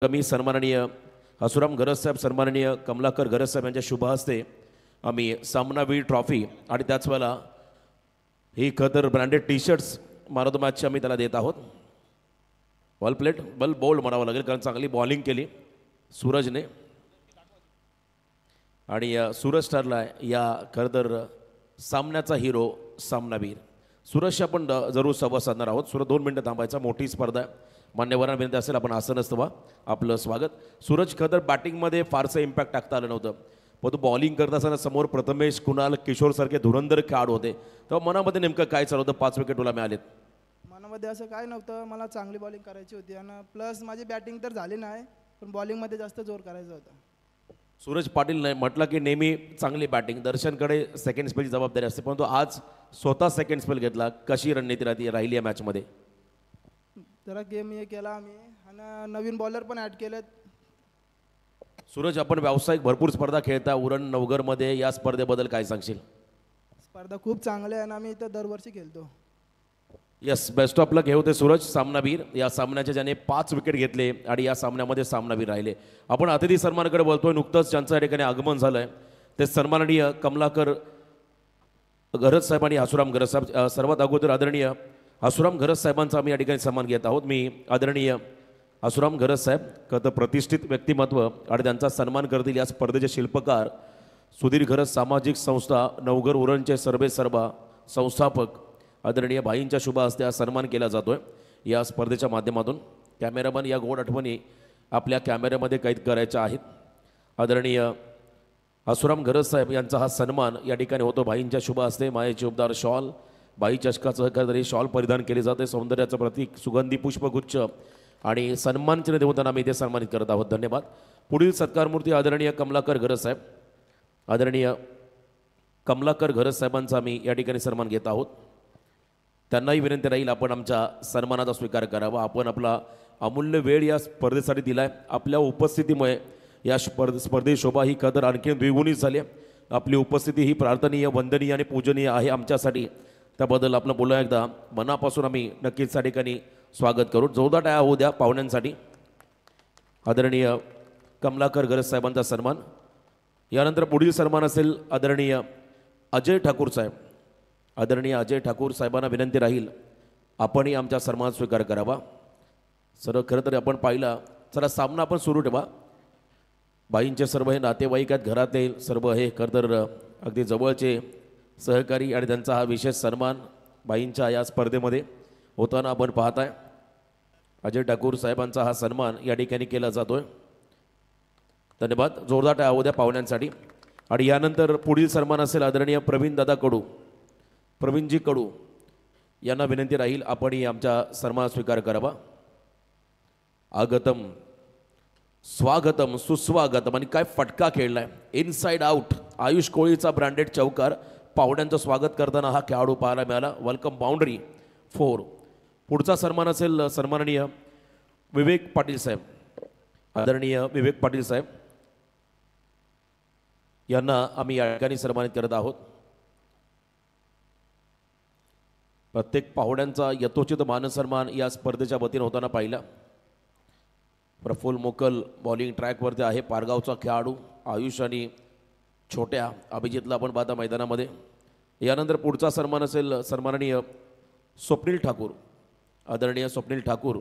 मी सन्माननीय हसुराम गरज साहेब, सन्माननीय कमलाकर गरज साहेब यांच्या शुभ हस्ते आम्ही सामनावीर ट्रॉफी आणि त्याच वेळेला ही खतर branded T shirts man of the मॅचची आम्ही त्याला देत आहोत. बॉल प्लेट बल बोल्ड म्हणावं लागेल कारण चांगली बॉलिंग केली सूरजने आणि सूरज ठरला या खरं तर सामन्याचा हिरो सामनावीर. सूरजशी आपण जरूर संवाद साधणार आहोत. सूरज 2 मिनिटं थांबायचा, मोठी स्पर्धा आहे. मान्यवरांना विनंती असेल आपण आसनस्थ व्हा. आपलं स्वागत. सूरज खरं तर बॅटिंगमध्ये फारसं इम्पॅक्ट टाकता आलं नव्हतं, पण तो बॉलिंग करत असताना समोर प्रथमेश, कुणाल, किशोरसारखे धुरंधर खेळाडू होते. तेव्हा मनामध्ये नेमकं काय चालू होतं? 5 विकेट तुला मिळालेत. मनामध्ये असं काय नव्हतं, मला चांगली बॉलिंग करायची होती आणि प्लस माझी बॅटिंग तर झाली नाही, पण बॉलिंगमध्ये जास्त जोर करायचा होता. सूरज पाटील नाही म्हटलं की नेहमी चांगली बॅटिंग, दर्शनकडे सेकंड स्पेलची जबाबदारी असते, परंतु आज स्वतः सेकंड स्पेल घेतला. कशी रणनीती राहिली या मॅचमध्ये? जरा गेम हे केला आम्ही आणि नवीन बॉलर पण ॲड केलेत. सूरज, आपण व्यावसायिक भरपूर स्पर्धा खेळता उरण नवगरमध्ये, या स्पर्धेबद्दल काय सांगशील? स्पर्धा खूप चांगली आहे आणि आम्ही इथं दरवर्षी खेळतो. यस, बेस्ट ऑफ लक. हे होते सूरज सामनावीर. या सामन्याचे ज्याने 5 विकेट घेतले आणि या सामन्यामध्ये सामनावीर राहिले. आपण अतिथी सन्मानाकडे बोलतोय. नुकतंच ज्यांचं या ठिकाणी आगमन झालंय ते सन्माननीय कमलाकर गरज साहेब आणि हसुराम गरज साहेब. सर्वात अगोदर आदरणीय हसुराम गरज साहेबांचा आम्ही या ठिकाणी सन्मान घेत आहोत. मी आदरणीय हसुराम गरज साहेब खरं प्रतिष्ठित व्यक्तिमत्व आणि त्यांचा सन्मान करतील या स्पर्धेचे शिल्पकार सुधीर गरज सामाजिक संस्था नवघर उरणचे सर्वेसर्वा संस्थापक आदरणीय भाईंच्या शुभ हस्ते हा सन्मान केला जातोय या स्पर्धेच्या माध्यमातून. कॅमेरामन या गोड आठवणी आपल्या कॅमेऱ्यामध्ये कैद करायच्या आहेत. आदरणीय हसुराम गरज साहेब यांचा हा सन्मान या ठिकाणी होतो भाईंच्या शुभ हस्ते. मायेचे उबदार शॉल, बाई चषकाचं तरी शॉल परिधान केले जाते. सौंदर्याचं प्रतीक सुगंधी पुष्पगुच्छ आणि सन्मान चिन्ह देऊन त्यांना आम्ही इथे सन्मानित करत आहोत. धन्यवाद. पुढील सत्कारमूर्ती आदरणीय कमलाकर गरज साहेब. आदरणीय कमलाकर गरज साहेबांचा आम्ही या ठिकाणी सन्मान घेत आहोत. त्यांनाही विनंती राहील आपण आमच्या सन्मानाचा स्वीकार करावा. आपण आपला अमूल्य वेळ या स्पर्धेसाठी दिला आहे. आपल्या उपस्थितीमुळे या स्पर्धेची शोभा ही कदर आणखी द्विगुणित झाली. आपली उपस्थिती ही प्रार्थनीय, वंदनीय आणि पूजनीय आहे आमच्यासाठी. त्याबद्दल आपलं बोलूया एकदा मनापासून आम्ही नक्कीच त्या ठिकाणी स्वागत करू. जोरदार टाळ्या होऊ द्या पाहुण्यांसाठी. आदरणीय कमलाकर गरज साहेबांचा सन्मान. यानंतर पुढील सन्मान असेल आदरणीय अजय ठाकूर साहेब. आदरणीय अजय ठाकूर साहेबांना विनंती राहील आपणही आमच्या सन्मान स्वीकार करावा. सर खरं तर आपण पाहिला, चला सामना आपण सुरू ठेवा. बाईंचे सर्व हे नातेवाईक आहेत, घरातील सर्व हे खरं तर अगदी जवळचे सहकारी आणि त्यांचा हा विशेष सन्मान बाईंच्या या स्पर्धेमध्ये होताना आपण पाहताय. अजय ठाकूर साहेबांचा हा सन्मान या ठिकाणी केला जातोय. धन्यवाद. जोरदार टाळ्या होऊ द्या पाहुण्यांसाठी. आणि यानंतर पुढील सन्मान असेल आदरणीय प्रवीण दादा कडू. प्रवीणजी कडू यांना विनंती राहील आपणही आमच्या सन्मान स्वीकार करावा. आगतम, स्वागतम, सुस्वागतम. आणि काय फटका खेळलाय, इनसाइड आउट. आयुष कोळीचा ब्रँडेड चौकार. पाहुण्यांचं स्वागत करताना हा खेळाडू पाहायला मिळाला. Welcome boundary 4. पुढचा सन्मान असेल सन्माननीय विवेक पाटील साहेब. आदरणीय विवेक पाटील साहेब यांना आम्ही या ठिकाणी सन्मानित करत आहोत. प्रत्येक पाहुण्यांचा यथोचित मानसन्मान या स्पर्धेच्या वतीने होताना पाहिला. प्रफुल्ल मोकल बॉलिंग ट्रॅकवरती आहे. पारगावचा खेळाडू आयुष आणि छोट्या अभिजितला आपण पाहता मैदानामध्ये. यानंतर पुढचा सन्मान असेल सन्माननीय स्वप्नील ठाकूर. आदरणीय स्वप्नील ठाकूर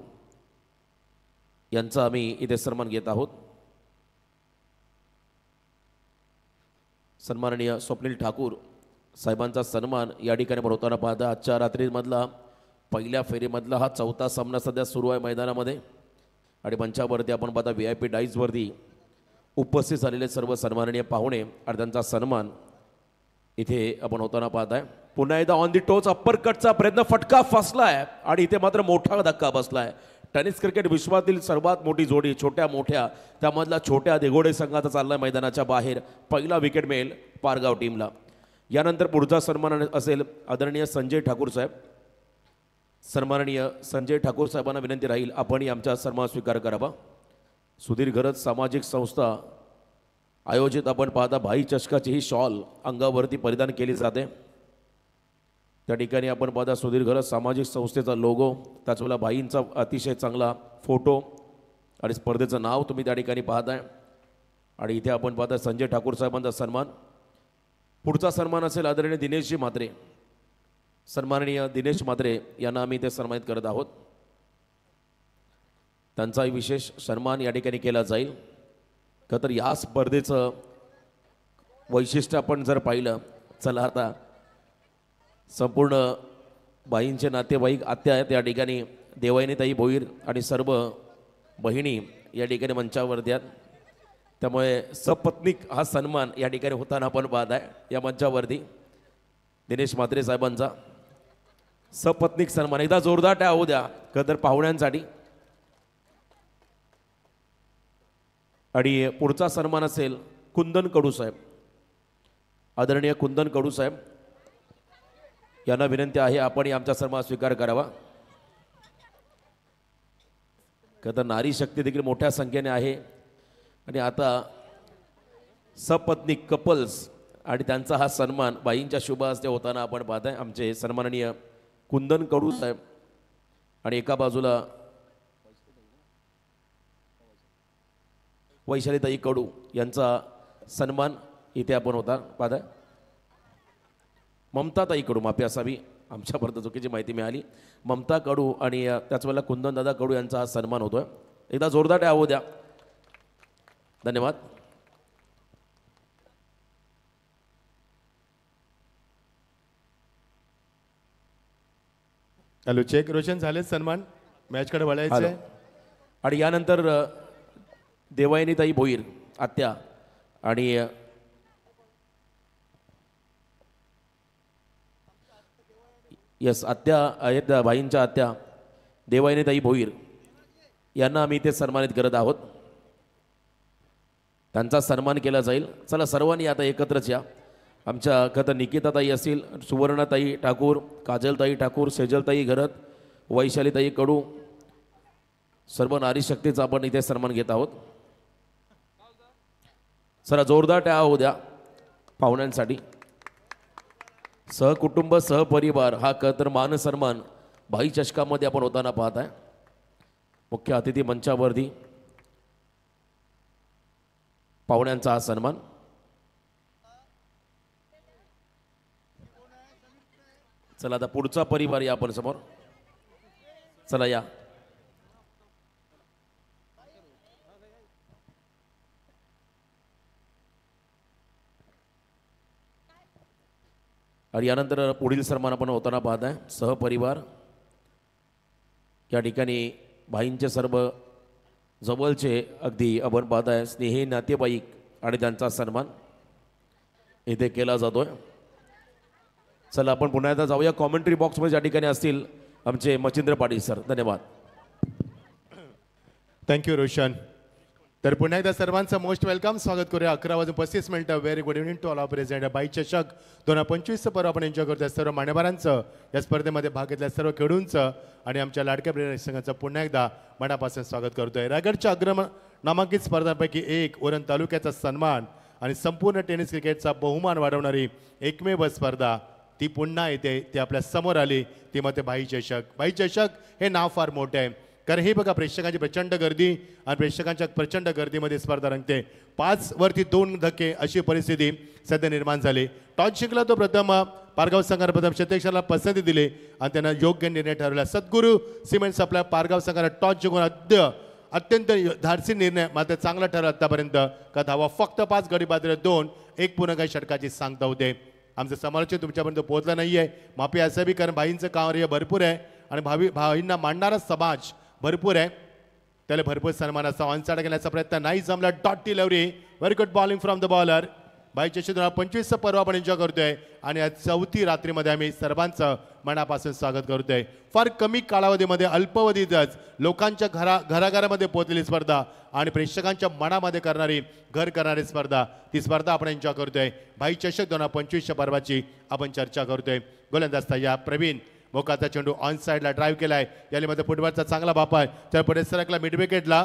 यांचा आम्ही इथे सन्मान घेत आहोत. सन्माननीय स्वप्नील ठाकूर साहेबांचा सन्मान या ठिकाणी पण होताना पाहता. आजच्या रात्रीमधला पहिल्या फेरीमधला हा 4था सामना सध्या सुरू आहे मैदानामध्ये. आणि मंचावरती आपण पाहता VIP डाईजवरती उपस्थित झालेले सर्व सन्माननीय पाहुणे आणि त्यांचा सन्मान इथे आपण होताना पाहताय. पुन्हा एकदा ऑन दी टोच अप्पर कटचा प्रयत्न, फटका फसलाय आणि इथे मात्र मोठा धक्का बसलाय. टेनिस क्रिकेट विश्वातील सर्वात मोठी जोडी छोट्या मोठ्या त्यामधला छोट्या देगोडे संघाचा चाललाय मैदानाच्या बाहेर. पहिला विकेट मिळेल पारगाव टीमला. यानंतर पुढचा सन्मान असेल आदरणीय संजय ठाकूर साहेब. सन्माननीय संजय ठाकूर साहेबांना विनंती राहील आपणही आमचा सन्मान स्वीकार करावा. सुधीर गरज सामाजिक संस्था आयोजित आपण पाहता भाई चषकाची ही शॉल अंगावरती परिधान केली जाते. त्या ठिकाणी आपण पाहता सुधीर गरज सामाजिक संस्थेचा लोगो, त्याचवेळेला भाईंचा अतिशय चांगला फोटो आणि स्पर्धेचं नाव तुम्ही त्या ठिकाणी पाहताय आणि इथे आपण पाहताय संजय ठाकूर साहेबांचा सन्मान. पुढचा सन्मान असेल आदरणीय दिनेशजी म्हात्रे. सन्माननीय दिनेश म्हात्रे यांना आम्ही ते सन्मानित करत आहोत. त्यांचाही विशेष सन्मान या ठिकाणी केला जाईल. का तर या स्पर्धेचं वैशिष्ट्य आपण जर पाहिलं, चला आता संपूर्ण बाईंचे नातेवाईक आत्या आहेत या ठिकाणी देवायनीताई भोईर आणि सर्व बहिणी या ठिकाणी मंचावर द्यात. त्यामुळे सपत्नीक हा सन्मान या ठिकाणी होताना आपण पाहत आहे. या मंचावरती दिनेश म्हात्रे साहेबांचा सपत्नीक सन्मान एकदा जोरदार टाळ्या होऊ द्या कदर पाहुण्यांसाठी. आणि पुढचा सन्मान असेल कुंदन कडू साहेब. आदरणीय कुंदन कडू साहेब यांना विनंती आहे आपण आमचा सन्मान स्वीकार करावा. का तर नारी शक्ती देखील मोठ्या संख्येने आहे आणि आता सपत्नीक कपल्स आणि त्यांचा हा सन्मान बाईंच्या शुभ हस्ते होताना आपण पाहताय. आमचे सन्माननीय कुंदन कडू साहेब आणि एका बाजूला वैशालीताई कडू यांचा सन्मान इथे आपण होता पाहताय. ममताताई कडू माफी असावी, आमच्यापर्यंत चुकीची माहिती मिळाली. ममता कडू आणि त्याच वेळेला कुंदनदादा कडू यांचा हा सन्मान होतोय. एकदा जोरदार टाळ्या होऊ द्या. धन्यवाद. हॅलो, चेक रोशन झाले सन्मान, मॅचकडे वळायचं आहे. आणि यानंतर देवायनीताई भोईर आत्या आणि यस आत्या आहेत भाईंच्या आत्या देवायनीताई भोईर यांना आम्ही इथे सन्मानित करत आहोत. त्यांचा सन्मान केला जाईल. चला सर्वांनी आता एकत्रच या. आमच्या खतं निकिताताई असतील, सुवर्णाताई ठाकूर, काजलताई ठाकूर, सेजलताई घरत, वैशालीताई कडू, सर्व नारी शक्तीचा आपण इथे सन्मान घेत आहोत. चला जोरदार टाळ्या होऊ द्या पाहुण्यांसाठी. सहकुटुंब सहपरिवार हा तर मान सन्मान भाई चषकामध्ये आपण होताना पाहत आहे. मुख्य अतिथी मंचावरती पाहुण्यांचा हा सन्मान. चला आता पुढचा परिवार या आपण समोर. चला या. आणि यानंतर पुढील सन्मान आपण होताना पाहत आहे. सहपरिवार या ठिकाणी भाईंचे सर्व जवळचे अगदी आपण पाहत आहे स्नेही नातेवाईक आणि त्यांचा सन्मान इथे केला जातोय. चला आपण पुन्हा एकदा जाऊया. कॉमेंट्री बॉक्समध्ये ज्या ठिकाणी असतील आमचे मच्छिंद्र पाटील सर. धन्यवाद. थँक्यू रोशन. तर पुन्हा एकदा सर्वांचं मोस्ट वेलकम स्वागत करूया. 11:35 very good evening to all of present. बाई चषक 2025चं पर्व आपण एन्जॉय करतोय. सर्व मान्यवरांचं, या स्पर्धेमध्ये भाग घेतल्या सर्व खेळूंचं आणि आमच्या लाडक्या प्रेक्षकांचं पुन्हा एकदा मनापासून स्वागत करतोय. रायगडच्या नामांकित स्पर्धांपैकी एक उरण तालुक्याचा सन्मान आणि संपूर्ण टेनिस क्रिकेटचा बहुमान वाढवणारी एकमेव स्पर्धा ती पुन्हा येते, ती आपल्या समोर आली, ती म्हणजे बाई चषक. बाई चषक हे नाव फार मोठे आहे, कारण हे बघा प्रेक्षकांची प्रचंड गर्दी आणि प्रेक्षकांच्या प्रचंड गर्दीमध्ये स्पर्धा रंगते. 5 वरती 2 धक्के अशी परिस्थिती सध्या निर्माण झाली. टॉस जिंकला तो प्रथम पारगाव संघाला प्रथम क्षेत्रक्षणाला पसंती दिली आणि त्यांना योग्य निर्णय ठरवला. सद्गुरू सिमेंट्स आपल्या पारगाव संघाला टॉस जिंकून अत्यंत धाडसी निर्णय मात्र चांगला ठरला आतापर्यंत. का धावा फक्त 5 गडी बाद 2-1 पूर्ण काही षटकाची सांगता होते. आमचं समालोचन तुमच्यापर्यंत पोहोचलं नाही आहे, माफी असावी, कारण भाईंचं कार्य भरपूर आहे आणि भाईंना मांडणारा समाज भरपूर आहे. त्याला भरपूर सन्मानाचा ऑन साइड घेण्याचा प्रयत्न नाही जमला. Dot delivery, very good bowling from the bowler. बाईच्या 2025चं पर्व आपण एन्जॉय करतोय आणि या 4थी रात्रीमध्ये आम्ही सर्वांचं मनापासून स्वागत करतोय. फार कमी कालावधीमध्ये अल्पावधीतच लोकांच्या घराघरामध्ये पोहोचलेली स्पर्धा आणि प्रेक्षकांच्या मनामध्ये घर करणारी स्पर्धा, ती स्पर्धा आपण एन्जॉय करतोय. बाई चषक 2025च्या पर्वाची आपण चर्चा करतोय. गोलंदाज या प्रवीण मोकाचा चेंडू ऑन साइडला ड्राईव्ह केलाय. यामध्ये फुटबॉलचा चांगला बाप आहे. त्या पुढे सरकला मिड विकेटला.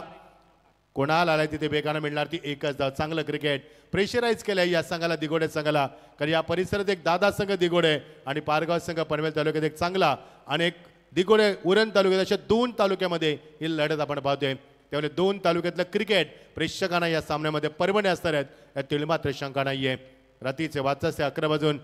कोणाला आलाय तिथे वेगानं मिळणार ती एकच धाव. चांगलं क्रिकेट प्रेशराईज केलंय या संघाला, दिगोडे संघाला, कारण या परिसरात एक दादा संघ दिगोडे आणि पारगाव संघ पनवेल तालुक्यात एक चांगला आणि एक दिगोडे उरण तालुक्यात, अशा 2 तालुक्यामध्ये ही लढत आपण पाहतोय. त्यामुळे दोन तालुक्यातलं क्रिकेट प्रेक्षकांना या सामन्यामध्ये परभणी असणार आहेत यातील मात्र शंका नाहीये. रात्रीचे वाजता 11 वाजून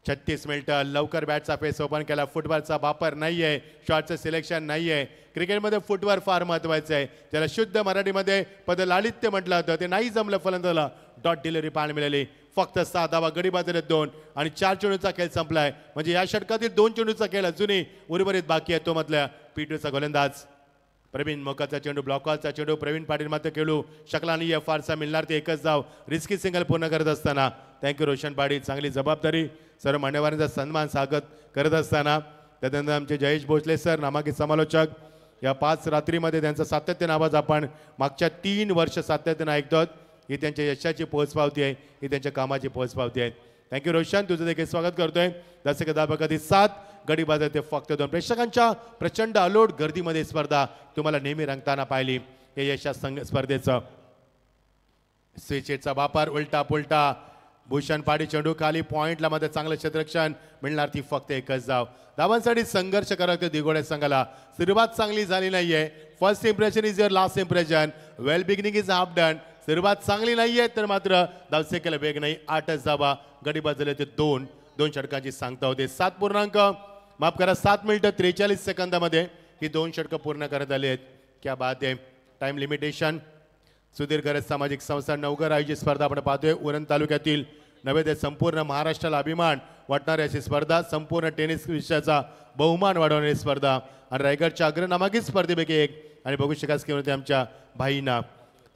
36 मिनिटं. लवकर बॅटचा पेस ओपन केला. फुटबॉलचा वापर नाहीये, शॉटचं सिलेक्शन नाहीये. क्रिकेटमध्ये फुटवर्क फार महत्वाचं आहे. त्याला शुद्ध मराठीमध्ये पदलालित्य म्हटलं होतं. ते नाही जमलं फलंदाजाला. डॉट डिलिव्हरी पाहायला मिळाली. फक्त 6 धावा, गडी बाजूला 2 आणि 4 चेंडूचा खेळ संपलाय. म्हणजे या षटकातील 2 चेंडूचा खेळ अजूनही उर्वरित बाकी आहे. तो मधल्या पीटूचा गोलंदाज प्रवीण मोकाचा चेंडू, ब्लॉकॉलचा चेंडू. प्रवीण पाटील मात्र खेळू शकला नाही. फारसा मिळणार ते एकच धाव. रिस्की सिंगल पूर्ण करत असताना थँक्यू रोशन पाटील. चांगली जबाबदारी सर्व मान्यवरांचा सन्मान स्वागत करत असताना त्यानंतर आमचे जयेश भोसले सर नामांकित समालोचक. या 5 रात्रीमध्ये त्यांचं सातत्यानं आवाज आपण मागच्या 3 वर्ष सातत्यानं ऐकतो. ही त्यांच्या यशाची पोचपावती आहे, ही त्यांच्या कामाची पोचपावती आहे. थँक्यू रोशन, तुझं देखील स्वागत करतोय. दर्शक धाबा कधी 7 गडी बाजार ते फक्त 2. प्रेक्षकांच्या प्रचंड अलोट गर्दीमध्ये स्पर्धा तुम्हाला नेहमी रंगताना पाहिली. हे यशा स्पर्धेचं स्विचचा वापर उलटा पुलटा. भूषण पाडी चेंडू खाली पॉइंटला मध्ये चांगलं क्षेत्ररक्षण मिळणार ती फक्त एकच धाव. धावांसाठी संघर्ष करायचं दिगोडे संघाला. सुरुवात चांगली झाली नाहीये. First impression is your last impression. Well beginning is half done. सुरुवात चांगली नाहीये तर मात्र धावसेकेला वेग नाही. 8च धावा. गडी बाजूला ते 2 षटकांची सांगता होते. 7 मिनिटं 43 सेकंदामध्ये ही 2 षटकं पूर्ण करत आली आहेत. क्या बात आहे. Time limitation. सुधीर गरज सामाजिक संस्था नवघर आयोजित स्पर्धा आपण पाहतोय. उरण तालुक्यातील नव्हे ते संपूर्ण महाराष्ट्राला अभिमान वाटणारी अशी स्पर्धा. संपूर्ण टेनिस विषयाचा बहुमान वाढवणारी स्पर्धा आणि रायगडच्या अग्रनामांकित स्पर्धेपैकी एक. आणि बघू शकाल की होते आमच्या भाईंना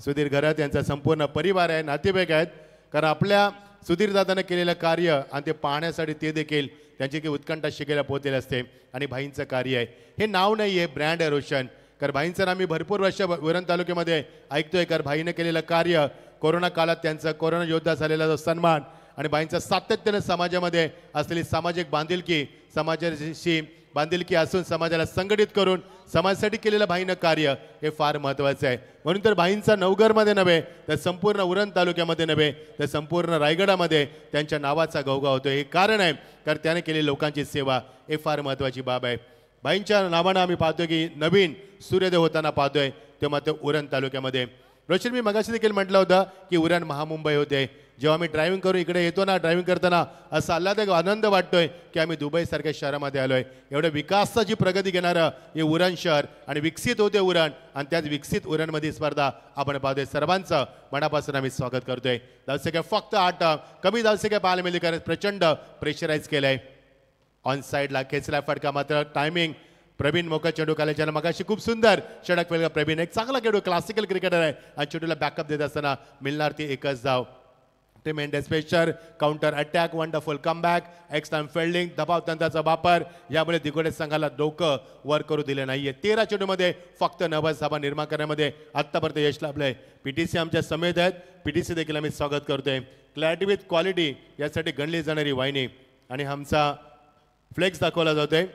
सुधीर घरात यांचा संपूर्ण परिवार आहे, नातेवाईक आहेत. कारण आपल्या सुधीरदादानं केलेलं कार्य आणि ते पाहण्यासाठी ते देखील त्यांची की उत्कंठा शिकायला पोहोचलेली असते. आणि भाईंचं कार्य आहे हे नाव नाही आहे, ब्रँड आहे रोशन. कारण भाईंचं नाव मी भरपूर वर्ष उरण तालुक्यामध्ये ऐकतोय. कारण भाईनं केलेलं कार्य, कोरोना काळात त्यांचा कोरोना योद्धा झालेला जो सन्मान आणि भाईंचा सातत्यानं समाजामध्ये असलेली सामाजिक बांधिलकी, समाजाशी बांधिलकी असून समाजाला संघटित करून समाजासाठी केलेलं भाईनं कार्य हे फार महत्त्वाचं आहे. म्हणून तर भाईंचा नवघरमध्ये नव्हे तर संपूर्ण उरण तालुक्यामध्ये नव्हे तर संपूर्ण रायगडामध्ये त्यांच्या नावाचा गवगा होतो. हे कारण आहे कारण त्याने केलेली लोकांची सेवा हे फार महत्त्वाची बाब आहे. भाईंच्या नावानं आम्ही पाहतोय की नवीन सूर्योदय होताना पाहतोय ते मात्र उरण तालुक्यामध्ये. रोशन, मी मगाशी देखील म्हटलं होतं की उरण महामुंबई होते. जेव्हा आम्ही ड्रायव्हिंग करून इकडे येतो ना, ड्रायव्हिंग करताना असं आल्हाददायक आनंद वाटतोय की आम्ही दुबईसारख्या शहरामध्ये आलोय. एवढं विकासाची प्रगती घेणारं हे उरण शहर आणि विकसित होते उरण आणि त्याच विकसित उरणमध्ये स्पर्धा आपण पाहतोय. सर्वांचं मनापासून आम्ही स्वागत करतोय. धावसंख्या फक्त 8, कमी धावसंख्या पाहायला मिळते कारण प्रचंड प्रेशराईज केलंय. ऑन साईडला खेचला फटका मात्र टायमिंग. प्रवीण मोका चेंडू काल्याच्या मगाशी खूप सुंदर षटक वेळेला प्रवीण एक चांगला खेळू, क्लासिकल क्रिकेटर आहे आणि चेंडूला बॅकअप देत असताना मिळणार ती एकच धाव. Tremendous pressure, counter attack, wonderful comeback, extra fielding, दबाव तंत्राचा वापर यामुळे दिगोडे संघाला डोकं वर करू दिले नाहीये. 13 चेंडूमध्ये फक्त 90 धावा निर्माण करण्यामध्ये आत्तापर्यंत यश लाभलंय. पीटीसी आमच्या समेत आहेत. पीटीसी देखील आम्ही स्वागत करतोय. क्लॅरिटी विथ क्वालिटी यासाठी गणली जाणारी वाहिनी आणि आमचा फ्लेक्स दाखवला जातोय.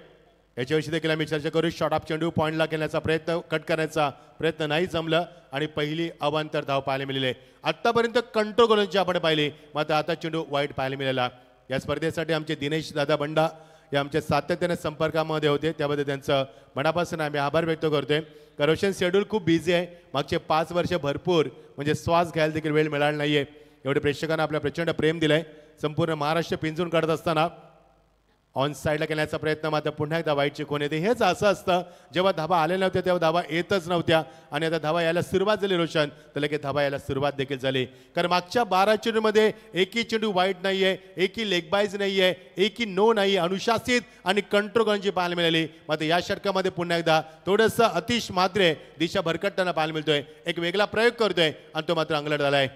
याच्याविषयी देखील आम्ही चर्चा करू. शॉर्ट ऑफ चेंडू पॉईंटला केल्याचा प्रयत्न, कट करण्याचा प्रयत्न नाही जमलं आणि पहिली अवांतर धाव पाहायला मिळाली. आत्तापर्यंत कंट्रोल गोलंदाजी आपण पाहिली, मात्र आता चेंडू वाईट पाहायला मिळाला. या स्पर्धेसाठी आमचे दिनेश दादा बंडा हे आमच्या सातत्याने संपर्कामध्ये होते, त्याबद्दल त्यांचं मनापासून आम्ही आभार व्यक्त करतोय. रोशन शेड्यूल खूप बिझी आहे. मागचे 5 वर्ष भरपूर म्हणजे श्वास घ्यायला देखील वेळ मिळाला नाहीये. एवढे प्रेक्षकांना आपल्या प्रचंड प्रेम दिलंय. संपूर्ण महाराष्ट्र पिंजून काढत असताना ऑन साईडला केल्याचा प्रयत्न मात्र पुन्हा एकदा वाईट चिकून येते. हेच असं असतं, जेव्हा धावा आले नव्हत्या तेव्हा धावा येतच नव्हत्या आणि आता धावा यायला सुरुवात झाली रोशन, तर लगेच धावा यायला सुरुवात देखील झाली. कारण मागच्या 12 चेंडूमध्ये एकही चेंडू वाईट नाहीये, एकही लेगबाईज नाहीये, एकही नो नाही, अनुशासित आणि कंट्रोल गोलंदाजी पाहायला मिळाली. मात्र या षटकामध्ये पुन्हा एकदा थोडंसं अतिश मात्रे दिशा भरकटताना पाहायला मिळतोय. एक वेगळा प्रयोग करतोय आणि तो मात्र अंगलट झालाय.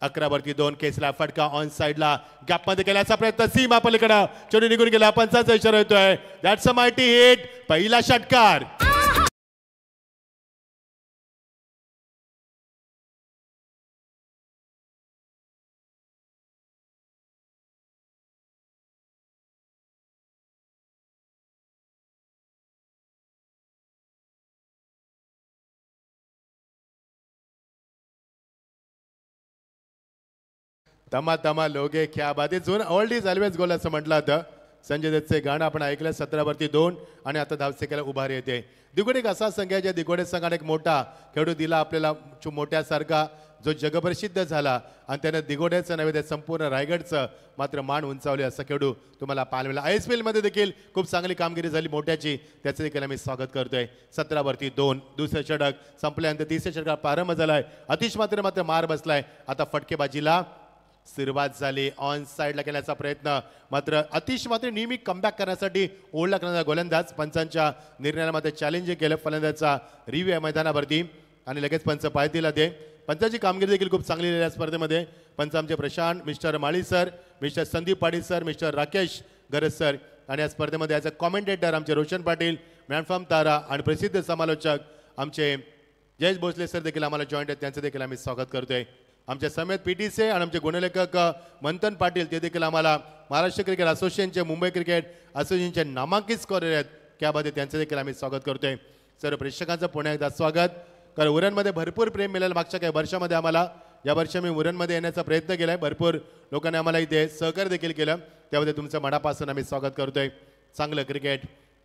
11 वरती 2 केसला फटका ऑन साईडला गॅपमध्ये केल्याचा प्रयत्न, सीमा पलीकडे चेंडू निघून गेला. पंचाचा इशारा येतोय. That's a mighty hit. पहिला षटकार. तमा तमा लोगे क्या बात आहे. जुन ओल्ड इज ऑलवेज गोल असं म्हटलं होतं. संजय दत्तचे गाणं आपण ऐकलं. 17वरती 2 आणि आता धावसेकेला उभारी येते. दिगोडे एक असा संघ आहे ज्या दिगोडे संघाने एक मोठा खेळू दिला आपल्याला, मोठ्यासारखा जो जगप्रसिद्ध झाला आणि त्यानं दिगोड्याचं नव्हे तर संपूर्ण रायगडचं मात्र मान उंचावले असं खेळू तुम्हाला पाहायला मिळालं. ISPL मध्ये देखील खूप चांगली कामगिरी झाली मोठ्याची, त्याचं देखील आम्ही स्वागत करतोय. 17वरती 2 दुसरं षटक संपल्यानंतर तिसऱ्या षटकाला प्रारंभ झालाय. अतिश मात्र मार बसलाय. आता फटकेबाजीला सुरुवात झाली. ऑन साईडला केल्याचा प्रयत्न, मात्र अतिश मात्र नेहमी कमबॅक करण्यासाठी ओढला करणारा गोलंदाज पंचांच्या निर्णयामध्ये चॅलेंज केलं. फलंदाजाचा रिव्ह्यू आहे मैदानावरती आणि लगेच पंच पायथीला दे. पंचाची कामगिरी देखील खूप चांगली झाली या स्पर्धेमध्ये. पंच आमचे Prashant, mister Mali sir, mister Sandeep Patil sir, mister Rakesh Garaj sir आणि या स्पर्धेमध्ये ॲज अ कॉमेंटेटर आमचे रोशन पाटील, मॅनफॉर्म तारा आणि प्रसिद्ध समालोचक आमचे जयेश भोसले सर देखील आम्हाला जॉईंट आहेत, त्यांचं देखील आम्ही स्वागत करतोय. आमच्या समेत PTC आणि आमचे गुणलेखक मंथन पाटील ते देखील आम्हाला महाराष्ट्र क्रिकेट असोसिएशनचे, मुंबई क्रिकेट असोसिएशनचे नामांकित स्कॉलर आहेत, त्यामध्ये त्यांचं देखील आम्ही स्वागत करतोय. सर्व प्रेक्षकांचं पुन्हा एकदा स्वागत. कारण उरणमध्ये भरपूर प्रेम मिळालं मागच्या काही वर्षामध्ये आम्हाला. या वर्षी मी उरणमध्ये येण्याचा प्रयत्न केला आहे. भरपूर लोकांनी आम्हाला इथे सहकार्य देखील केलं, त्यामध्ये तुमचं मनापासून आम्ही स्वागत करतोय. चांगलं क्रिकेट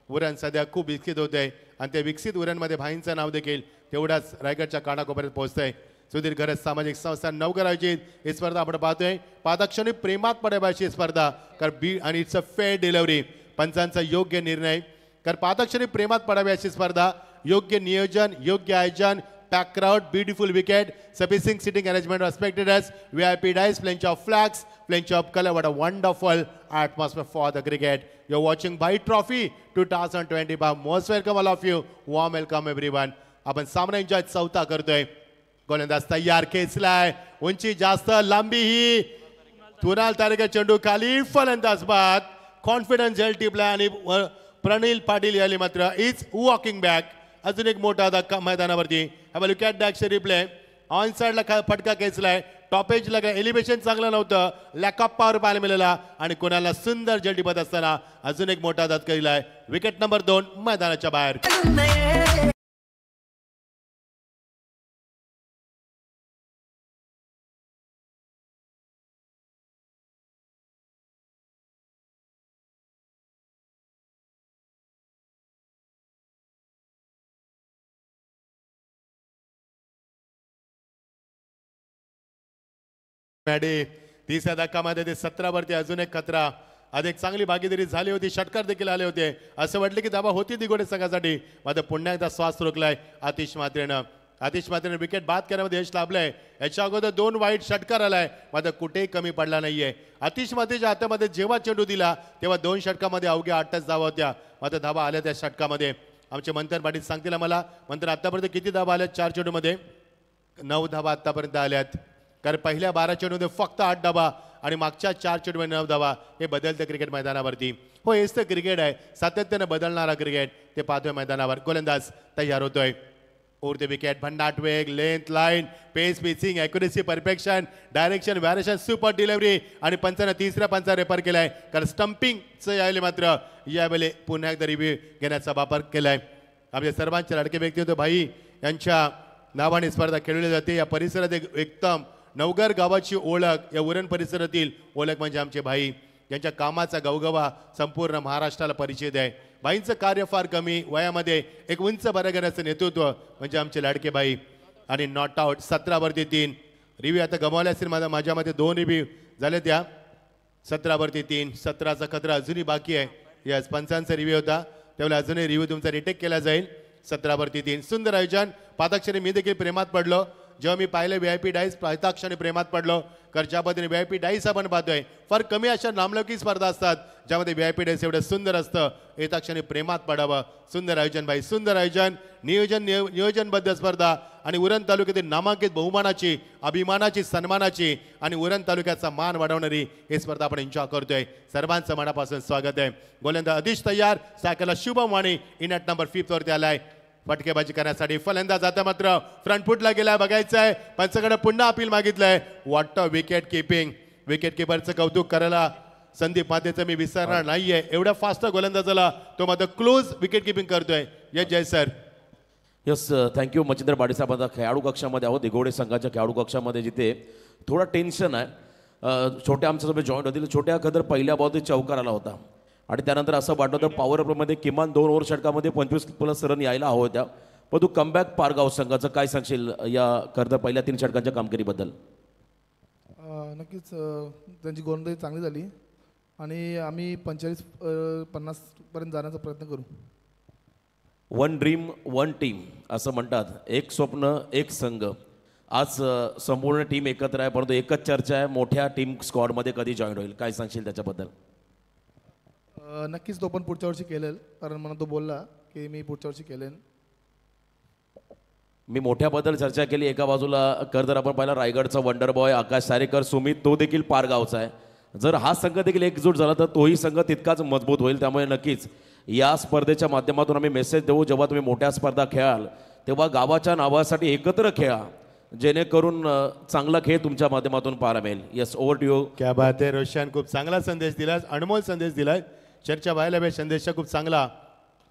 उरण सध्या खूप विकसित होत आहे आणि ते विकसित उरणमध्ये भाईंचं नाव देखील तेवढ्याच रायगडच्या कानाकोपऱ्यात पोहोचतंय. सुधीर गरज सामाजिक संस्था नवकर आयोजित ही स्पर्धा आपण पाहतोय. पादाक्षणी प्रेमात पडायची स्पर्धा कारण बी आणि इट्स अ फेअर डिलिव्हरी, पंचांचा योग्य निर्णय. कारण पादाक्षणी प्रेमात पडावी अशी स्पर्धा, योग्य नियोजन, योग्य आयोजन, packed crowd, beautiful wicket, sufficient sitting arrangement respected as VIP dice, plenty of flags, plenty of color. What a wonderful atmosphere for the cricket. You're watching Bite Trophy 2025. Most welcome all of you. Warm welcome everyone. आपण सामना enjoy चौथा करतोय. गोलंदाज तयार, खेचलाय, उंची जास्त, लांबी ही कुणाल तारेकर चेंडू खाली, फलंदाज बाद, कॉन्फिडन्स झेल टिपला आणि प्रणील पाटील याली मात्र इज वॉकिंग बॅक. अजून एक मोठा धक्का मैदानावरती. Have a look at that replay. On साईडला फटका खेचलाय, टॉपेजला काय एलिव्हेशन चांगलं नव्हतं, लॅक ऑफ पॉवर पाहायला मिळाला आणि कोणाला सुंदर झेल टिपत असताना अजून एक मोठा धक्का दिलाय. विकेट नंबर 2 मैदानाच्या बाहेर. मॅडी तिसऱ्या धक्कामध्ये ते 17वरती अजून एक खतरा. अधिक चांगली भागीदारी झाली होती, षटकार देखील आले होते, असं वाटलं की धाबा होती दिगोडे संघासाठी, मात्र पुन्हा एकदा श्वास रोखलाय आतिश मात्रेनं विकेट बाद करण्यामध्ये यश लाभलंय. याच्या अगोदर 2 वाईट षटकार आलाय, मात्र कुठेही कमी पडला नाहीये. आतिश मात्रेच्या हातामध्ये जेव्हा चेंडू दिला तेव्हा 2 षटकामध्ये अवघ्या 8च धावा होत्या, मात्र धाबा आल्या त्या षटकामध्ये. आमचे मंथन पाटील सांगतील आम्हाला, मंथन आतापर्यंत किती धावा आल्यात? 4 चेंडूमध्ये 9 धावा आतापर्यंत आल्यात. कारण पहिल्या 12 चेंडूमध्ये फक्त 8 धावा आणि मागच्या 4 चेंडूमध्ये 9 धावा. हे बदलतं क्रिकेट मैदानावरती. हो, हेच तर क्रिकेट आहे, सातत्यानं बदलणारा क्रिकेट, ते पाहतोय मैदानावर. गोलंदाज तयार होतोय. उरते विकेट, भन्नाट वेग, length, line, pace, pitching, accuracy, perfection, direction, variation, super delivery आणि पंचानं तिसऱ्या पंचा रेफर केलाय. कारण स्टंपिंगचं यावेळी मात्र यावेळी पुन्हा एकदा रिव्ह्यू घेण्याचा वापर केलाय. आपल्या सर्वांचे लाडके व्यक्ती होते भाई यांच्या नावाने स्पर्धा खेळवली जाते. या परिसरात एक एकदम नवघर गावाची ओळख, या उरण परिसरातील ओळख म्हणजे आमचे भाई. यांच्या कामाचा गवगवा संपूर्ण महाराष्ट्राला परिचित आहे. भाईंचं कार्य फार कमी वयामध्ये एक उंच बरगण्याचं नेतृत्व म्हणजे आमचे लाडके भाई. आणि नॉट आउट 17वरती 3 रिव्ह्यू आता गमावले असतील माझ्यामध्ये 2 रिव्ह्यू झाले. त्या 17वरती 3, 17चा खतरा अजूनही बाकी आहे. या पंचांचा रिव्ह्यू होता, त्यावेळेला अजूनही रिव्ह्यू तुमचा रिटेक केला जाईल. 17वरती 3 सुंदर आयोजन. पादाक्षणी मी देखील प्रेमात पडलो जेव्हा मी पाहिलं VIP डाईस, पादाक्षणी प्रेमात पडलो. कारण ज्या पद्धतीने VIP डाईस आपण पाहतोय, फार कमी अशा नामलौकिक स्पर्धा असतात ज्यामध्ये VIP डाईस एवढं सुंदर असतं. येताक्षणी प्रेमात पडावं. सुंदर आयोजन भाई, सुंदर आयोजन, नियोजनबद्ध स्पर्धा आणि उरण तालुक्यातील नामांकित बहुमानाची, अभिमानाची, सन्मानाची आणि उरण तालुक्याचा मान वाढवणारी ही स्पर्धा आपण एन्जॉय करतोय. सर्वांचं मनापासून स्वागत आहे. गोलंदाज अतिश तयार, सायकलला शुभम वाणी इन ॲट नंबर 5 वरती आलाय फटकेबाजी करण्यासाठी. फलंदाज आता मात्र फ्रंट फुटला गेलाय, बघायचं आहे. पंचाकडे पुन्हा अपील मागितलंय. What a wicket keeping. Wicket किपरचं कौतुक करायला संदीप मातेचं मी विसरणार नाहीये. एवढ्या फास्ट गोलंदाजाला तो मात्र क्लोज विकेट किपिंग करतोय. Yes Jay sir. Yes, thank you Machhindra Patil. आता खेळाडू कक्षामध्ये आहोत, दिगोडे संघाच्या खेळाडू कक्षामध्ये, जिथे थोडा टेन्शन आहे. छोट्या आमच्यासोबत जॉईंट होतील. छोट्या खदर पहिल्या बॉलमध्ये चौकार आला होता आणि त्यानंतर असं वाटलं होतं पॉवर प्लेमध्ये किमान 2 ओव्हर षटकामध्ये 25+ रन यायला हवं होत्या. पण तू कमबॅक पारगाव संघाचं काय सांगशील या करता पहिल्या 3 षटकांच्या कामगिरीबद्दल? नक्कीच त्यांची गोलंदाजी चांगली झाली आणि आम्ही 45-50 पर्यंत जाण्याचा प्रयत्न करू. वन ड्रीम वन टीम असं म्हणतात. एक स्वप्न एक संघ. आज संपूर्ण टीम एकत्र आहे, परंतु एकच चर्चा आहे, मोठ्या टीम स्क्वॉडमध्ये कधी जॉईन होईल, काय सांगशील त्याच्याबद्दल? नक्कीच तो पण पुढच्या वर्षी केलेल, कारण मला तो बोलला की मी पुढच्या वर्षी केलेन. मी मोठ्याबद्दल चर्चा केली. एका बाजूला जर आपण पाहिला रायगडचा वंडर बॉय आकाश सारेकर, सुमित, तो देखील पारगावचा आहे. जर हा संघ देखील एकजूट झाला तर तोही संघ तितकाच मजबूत होईल. त्यामुळे नक्कीच या स्पर्धेच्या माध्यमातून आम्ही मेसेज देऊ, जेव्हा तुम्ही मोठ्या स्पर्धा खेळाल तेव्हा गावाच्या नावासाठी एकत्र खेळा, जेणेकरून चांगला खेळ तुमच्या माध्यमातून पाहायला मिळेल. Yes, over to you. क्या बात आहे रोशन, खूप चांगला संदेश दिलाय, अनमोल संदेश दिलाय. चर्चा व्हायला पाहिजे संदेशचा खूप चांगला.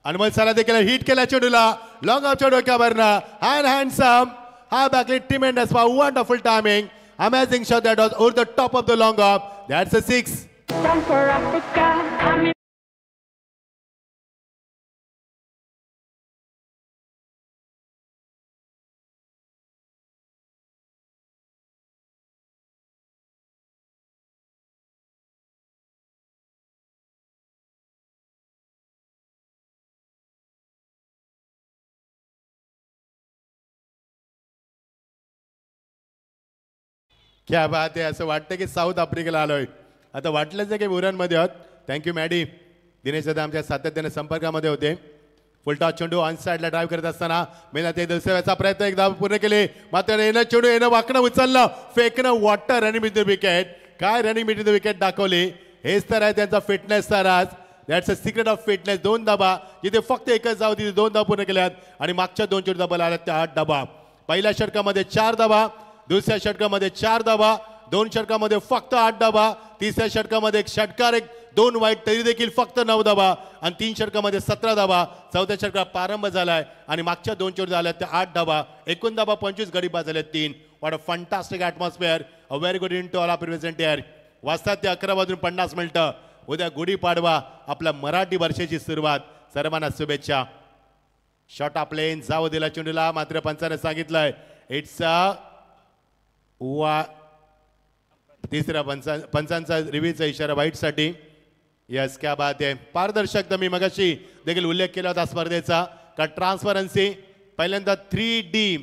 अनमोल साला देखील हिट केला चेंडूला लॉंग ऑफच्या डोक्यावरनं हँड हँडसम हा बॅकलेट tremendous four wonderful timing amazing shot that was over the top of the long off. That's a 6. Run for Africa. I'm in क्या बात आहे. असं वाटतं की साऊथ आफ्रिकेला आलोय. आता वाटलंच आहे की उरणमध्ये आहोत. Thank you Maddy. दिनेश दादा आमच्या सातत्याने संपर्कामध्ये होते. फुलटॉस चेंडू ऑन साईडला ड्राईव्ह करत असताना मेहनत ते दिवसाचा प्रयत्न एकदा पूर्ण केले, मात्र येणं चेंडू येणं वाकणं उचललं, फेकणं water running with the wicket. काय रनिंग विथ द विकेट दाखवली. हेच तर आहे त्यांचा फिटनेस. तर आज that's a secret of fitness. 2 धाबा जिथे फक्त एकच धाव तिथे 2 धाव पूर्ण केल्यात आणि मागच्या 2 चेंडू धाबा आल्यात त्या 8 धाबा. पहिल्या षटकामध्ये 4 धाबा, दुसऱ्या षटकामध्ये 4 धाबा, 2 षटकामध्ये फक्त 8 धाबा, तिसऱ्या षटकामध्ये एक षटकार 2 वाईट तरी देखील फक्त 9 धाबा आणि 3 षटकामध्ये 17 धाबा. चौथ्या षटकात प्रारंभ झालाय आणि मागच्या 2 चेंडू झाल्या त्या 8 धाबा, एकूण धाबा 25, गडी बाद झाले 3. What a fantastic atmosphere. A very good in to all of represent here. वाजतात ते 11:50. उद्या गुढीपाडवा, आपल्या मराठी वर्षाची सुरुवात. सर्वांना शुभेच्छा. शॉट ऑफ प्लेन जाऊ दिला चेंडूला, मात्र पंचाने सांगितलंय इट्स अ तिसऱ्या पंचांचा रिव्ह्यूचा इशारा वाईटसाठी. यस, क्या बात आहे. पारदर्शकता मी मगाशी देखील उल्लेख केला होता स्पर्धेचा का ट्रान्सपरन्सी. पहिल्यांदा 3D.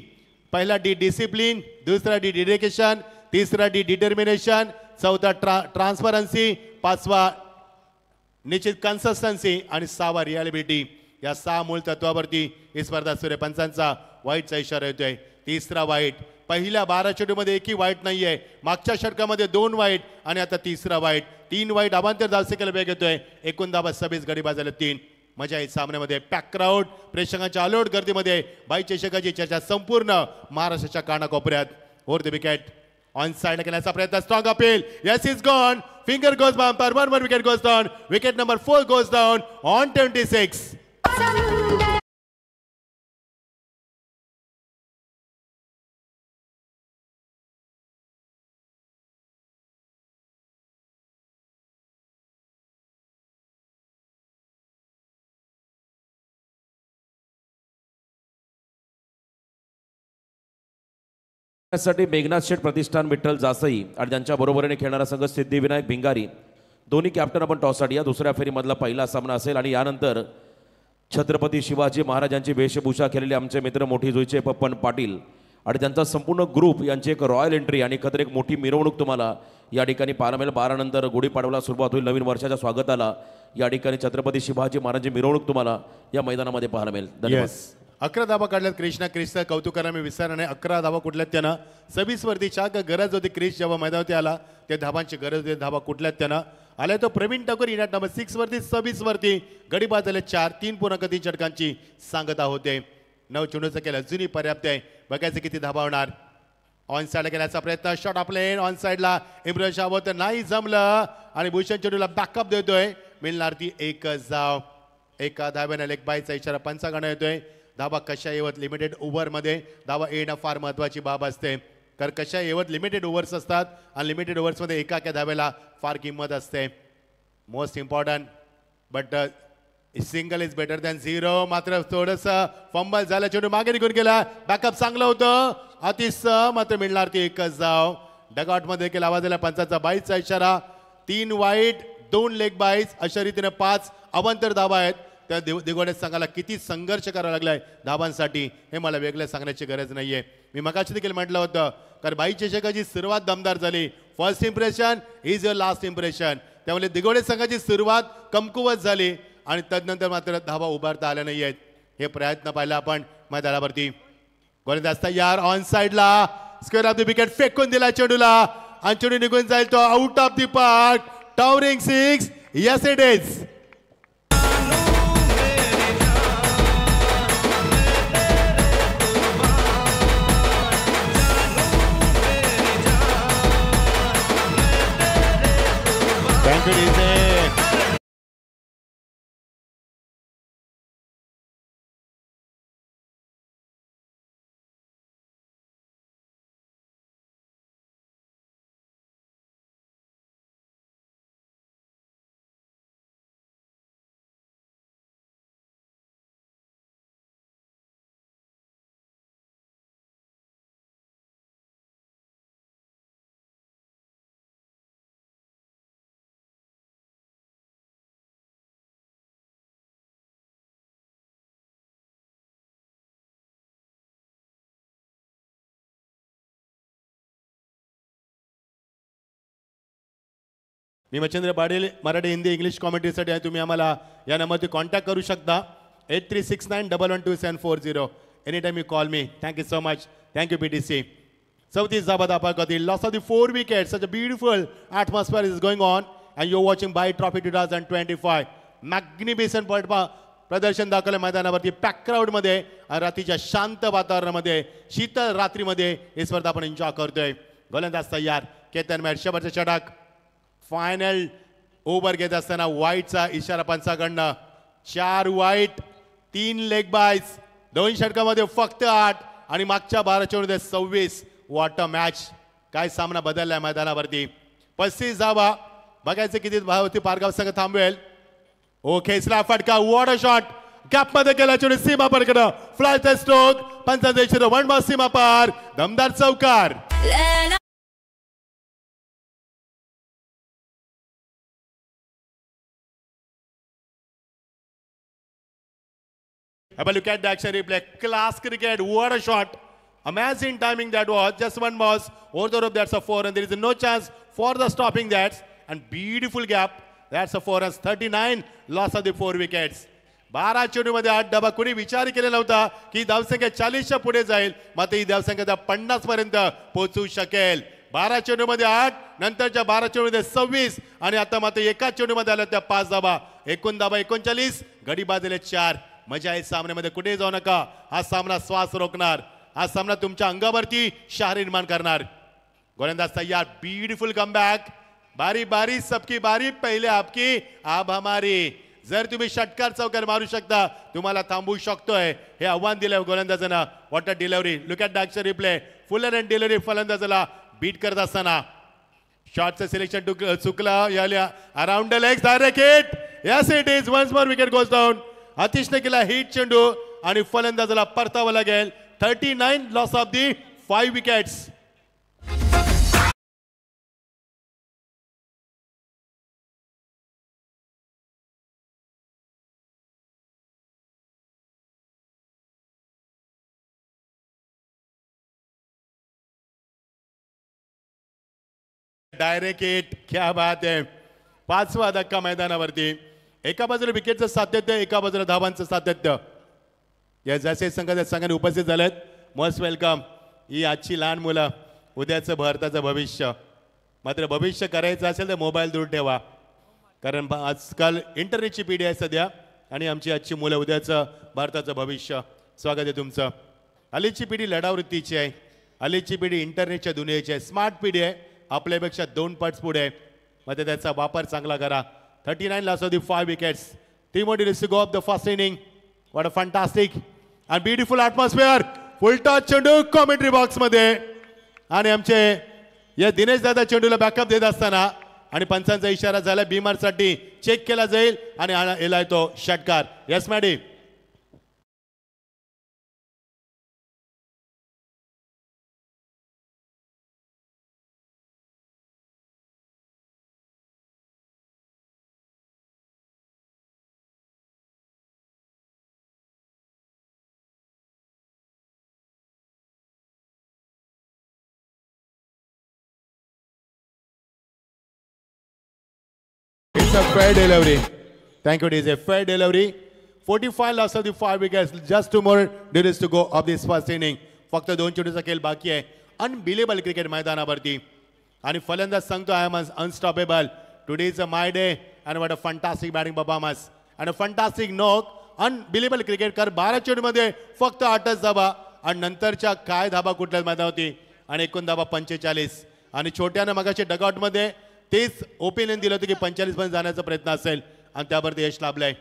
पहिला D डिसिप्लिन, दुसरा D डेडिकेशन, तिसरा D डिटर्मिनेशन, चौथा ट्रान्सपरन्सी, पाचवा निश्चित कन्सिस्टन्सी आणि 6वा रिअलिबिलिटी. या 6 मूळ तत्वावरती ही स्पर्धा सूर्यपंचांचा वाईटचा इशारा येतोय. तिसरा वाईट. पहिल्या 12 चेंडूमध्ये एकही वाईट नाहीये. मागच्या षटकामध्ये 2 वाईट आणि आता तिसरा वाईट. 3 वाईट अभांतर धावसेकेला वेग येतोय. एकूण धाबा 26, गडी बाद झाले 3. मजा येईल सामन्यामध्ये. पॅक क्राऊड, प्रेक्षकांच्या अलोट गर्दीमध्ये बाई चषकाची चर्चा संपूर्ण महाराष्ट्राच्या कानाकोपऱ्यात. Over the wicket on side केल्याचा प्रयत्न. Strong appeal. Yes, is gone. Finger goes bumper. 1 wicket goes down. Wicket number 4 goes down on 26. त्यासाठी मेघनाथ शेठ प्रतिष्ठान विठ्ठल जासई आणि त्यांच्या बरोबरीने खेळणारा संघ सिद्धिविनायक भिंगारी, दोन्ही कॅप्टन आपण टॉससाठी. या दुसऱ्या फेरीमधला पहिला सामना असेल आणि यानंतर छत्रपती शिवाजी महाराजांची वेशभूषा केलेले आमचे मित्र मोठी जुईचे पप्पन पाटील आणि त्यांचा संपूर्ण ग्रुप यांची एक रॉयल एंट्री आणि एकत्र एक मोठी मिरवणूक तुम्हाला या ठिकाणी पाहायला मिळेल. 12 नंतर गुढीपाडव्याला सुरुवात होईल. नवीन वर्षाच्या स्वागताला या ठिकाणी छत्रपती शिवाजी महाराजांची मिरवणूक तुम्हाला या मैदानामध्ये पाहायला मिळेल. धन्यवाद. 11 धाबा काढल्यात क्रिशचा कौतुकाला मी विसरणार नाही. 11 धाबा कुठल्यात त्यानं. 26 वरतीच्या गरज होती. क्रिश जेव्हा मैदानावरती आला त्या धाबांची गरज होती. धाबा कुठल्यात त्यानं आल्या. तो प्रवीण ठाकूर इनॅट नंबर 6 वरती. 26 वरती गडी बाद झाले 4. 3.3 षटकांची सांगता होते. 9 चेंडूचं केलं जुनी पर्याप्त आहे. बघायचं किती धाबा होणार. ऑन साईडला केल्याचा प्रयत्न. शॉट ऑफ प्लेन ऑन साईडला. इम्रान शाह तर नाही जमलं आणि भूषण चेंडूला बॅकअप देतोय. मिळणार ती एकच धाव. एका धाब्याने लेग बायचा इशारा पंचाकडे येतोय. धाबा कशा येवत लिमिटेड ओव्हरमध्ये धाबा येणं फार महत्त्वाची बाब असते. कारण कशा येवत लिमिटेड ओव्हर्स असतात आणि लिमिटेड ओव्हर्समध्ये एका धाब्याला फार किंमत असते. Most important but single is better than 0. मात्र थोडस फंबल झालं, चेंडू मागे निघून गेला. बॅकअप चांगलं होतं अतिश, मात्र मिळणार ती एकच धाव. डगआउट मध्ये देखील आवाज आला पंचाचा 22चा इशारा. 3 वाईट 2 लेग बाईज अशा रीतीने 5 अवांतर धाबा आहेत. त्या दिगोडे संघाला किती संघर्ष करावा लागलाय धाबांसाठी हे मला वेगळं सांगण्याची गरज नाहीये. मी मगाशी देखील म्हटलं होतं कारण बाई चषकाची सुरुवात दमदार झाली. First impression is your last impression. त्यामुळे दिगोडे संघाची सुरुवात कमकुवत झाली आणि तदनंतर मात्र धाबा उभारता आल्या नाही आहेत. हे प्रयत्न पाहिला आपण मैदानावरती. गोलंदाज तयार ऑन साइडला स्क्वेअर ऑफ द विकेट फेकून दिला चेंडूला आणि चेंडू निघून जाईल तो out of the park. Towering 6. Yes it is. Thank you, DJ. मी मच्छिंद्र पाटील मराठी हिंदी इंग्लिश कॉमेंट्रीसाठी आहे. तुम्ही आम्हाला या नंबरवरती कॉन्टॅक्ट करू शकता 8369112740. Any time you call me. Thank you so much. Thank you PTC. Southeast Zabad Apagati loss of the 4 wickets. Such a beautiful atmosphere is going on and you're watching by Trophy 2025. Magnificent प्रदर्शन दाखवलं मैदानावरती pack crowd मध्ये रात्रीच्या शांत वातावरणामध्ये शीतल रात्रीमध्ये ही स्पर्धा आपण enjoy करतोय. गोलंदाज तयार केतन मेहर शेवटचा षटक. फायनल ओव्हर घेत असताना वाईटचा इशारा पंचाकडनं. 4 वाईट 3 लेग बाईज 2 षटकामध्ये फक्त 8 आणि मागच्या 12 चेंडूमध्ये 26. What a match. काय सामना बदललाय मैदानावरती. 35 धावा. बघायचं किती धावावरती पारगाव संघ थांबवेल. खेचला फटका. What a shot. कॅप मध्ये गेला चेंडू सीमा पारकडं. फ्लायचा स्ट्रोक. पंचाचा इशारा. 1 बॉल सीमा पार. दमदार चौकार. Have a look at the action replay. Class cricket. What a shot. Amazing timing that was. Just 1 boss. Over the rope. That's a 4 and there is no chance for the stopping that. And beautiful gap. That's a 4 runs. 39 loss of the 4 wickets. 12 चेंडूमध्ये 8 डबा. कोणी विचार केलेला नव्हता की धावसंख्या 40च्या पुढे जाईल. मात्र ही धावसंख्या 50 पर्यंत पोहोचू शकेल. 12 चेंडूमध्ये 8 नंतरच्या 12 चेंडूमध्ये 26 आणि आता मात्र एका चेंडूमध्ये आल्या त्या 5 धाबा. एकूण धाबा 39. गडी बाजूला 4. मजा आहे सामन्यामध्ये. कुठे जाऊ नका. हा सामना श्वास रोखणार. हा सामना तुमच्या अंगावरती शहर निर्माण करणार. गोलंदाज तयार. Beautiful comeback. बारी बारी सबकी बारी. पहिले आपकी अब हमारी. जर तुम्ही षटकार चौकार मारू शकता तुम्हाला थांबवू शकतोय हे आव्हान दिलंय गोलंदाजांना. What a delivery. Look at the action replay. Fuller and delivery फलंदाजाला बीट करत असताना. शॉटचं सिलेक्शन चुकलं. याला around the legs direct hit. Yes it is. Once more wicket goes down. अतिशने केला हिट चेंडू आणि फलंदाजाला परतावं लागेल. 39 loss of the 5 wickets. Direct hit. क्या बात आहे. 5वा धक्का मैदानावरती. एका बाजूला विकेटचं सातत्य एका बाजूला धावांचं सातत्य. या जसे संघाने उपस्थित झालेत मोस्ट वेलकम. ही आजची लहान मुलं उद्याचं भारताचं भविष्य. मात्र भविष्य करायचं असेल तर मोबाईल दूर ठेवा कारण आजकाल इंटरनेटची पिढी आहे सध्या आणि आमची आजची मुलं उद्याचं भारताचं भविष्य. स्वागत आहे तुमचं. हल्लीची पिढी लढावृत्तीची आहे. हल्लीची पिढी इंटरनेटच्या दुनियेची आहे. स्मार्ट पिढी आहे. आपल्यापेक्षा 2 पट पुढे आहे. मात्र त्याचा वापर चांगला करा. 39 loss of the 5 wickets. Timothy is to go up the first inning. What a fantastic and beautiful atmosphere. Full touch चेंडू कॉमेंट्री बॉक्स मध्ये आणि आमचे या दिनेश दादा चेंडूला बॅकअप देत असताना आणि पंचांचा इशारा झाला बीमारसाठी चेक केला जाईल आणि आलाय तो षटकार. Yes Maddy. It's a fair delivery. Thank you. It is a fair delivery. 45 loss of the 5 wickets. Just 2 more duties to go of this first inning. फक्त 2 चेंडूचा खेळ बाकी आहे. अनबिलेबल क्रिकेट मैदानावरती आणि फलंदाज सांगतो I am unstoppable. Today is a my day and what a fantastic batting performance and a fantastic knock. Unbelievable cricket कर 12 चेंडूमध्ये फक्त 8च धाबा आणि नंतरच्या काय धाबा कुठल्याच मैदानावरती आणि एकूण धाबा 45 आणि छोट्यानं मगाशी डगआउटमध्ये तेच ओपिनियन दिलं होतं की 45 पर्यंत जाण्याचा प्रयत्न असेल आणि त्यावरती यश लाभलंय.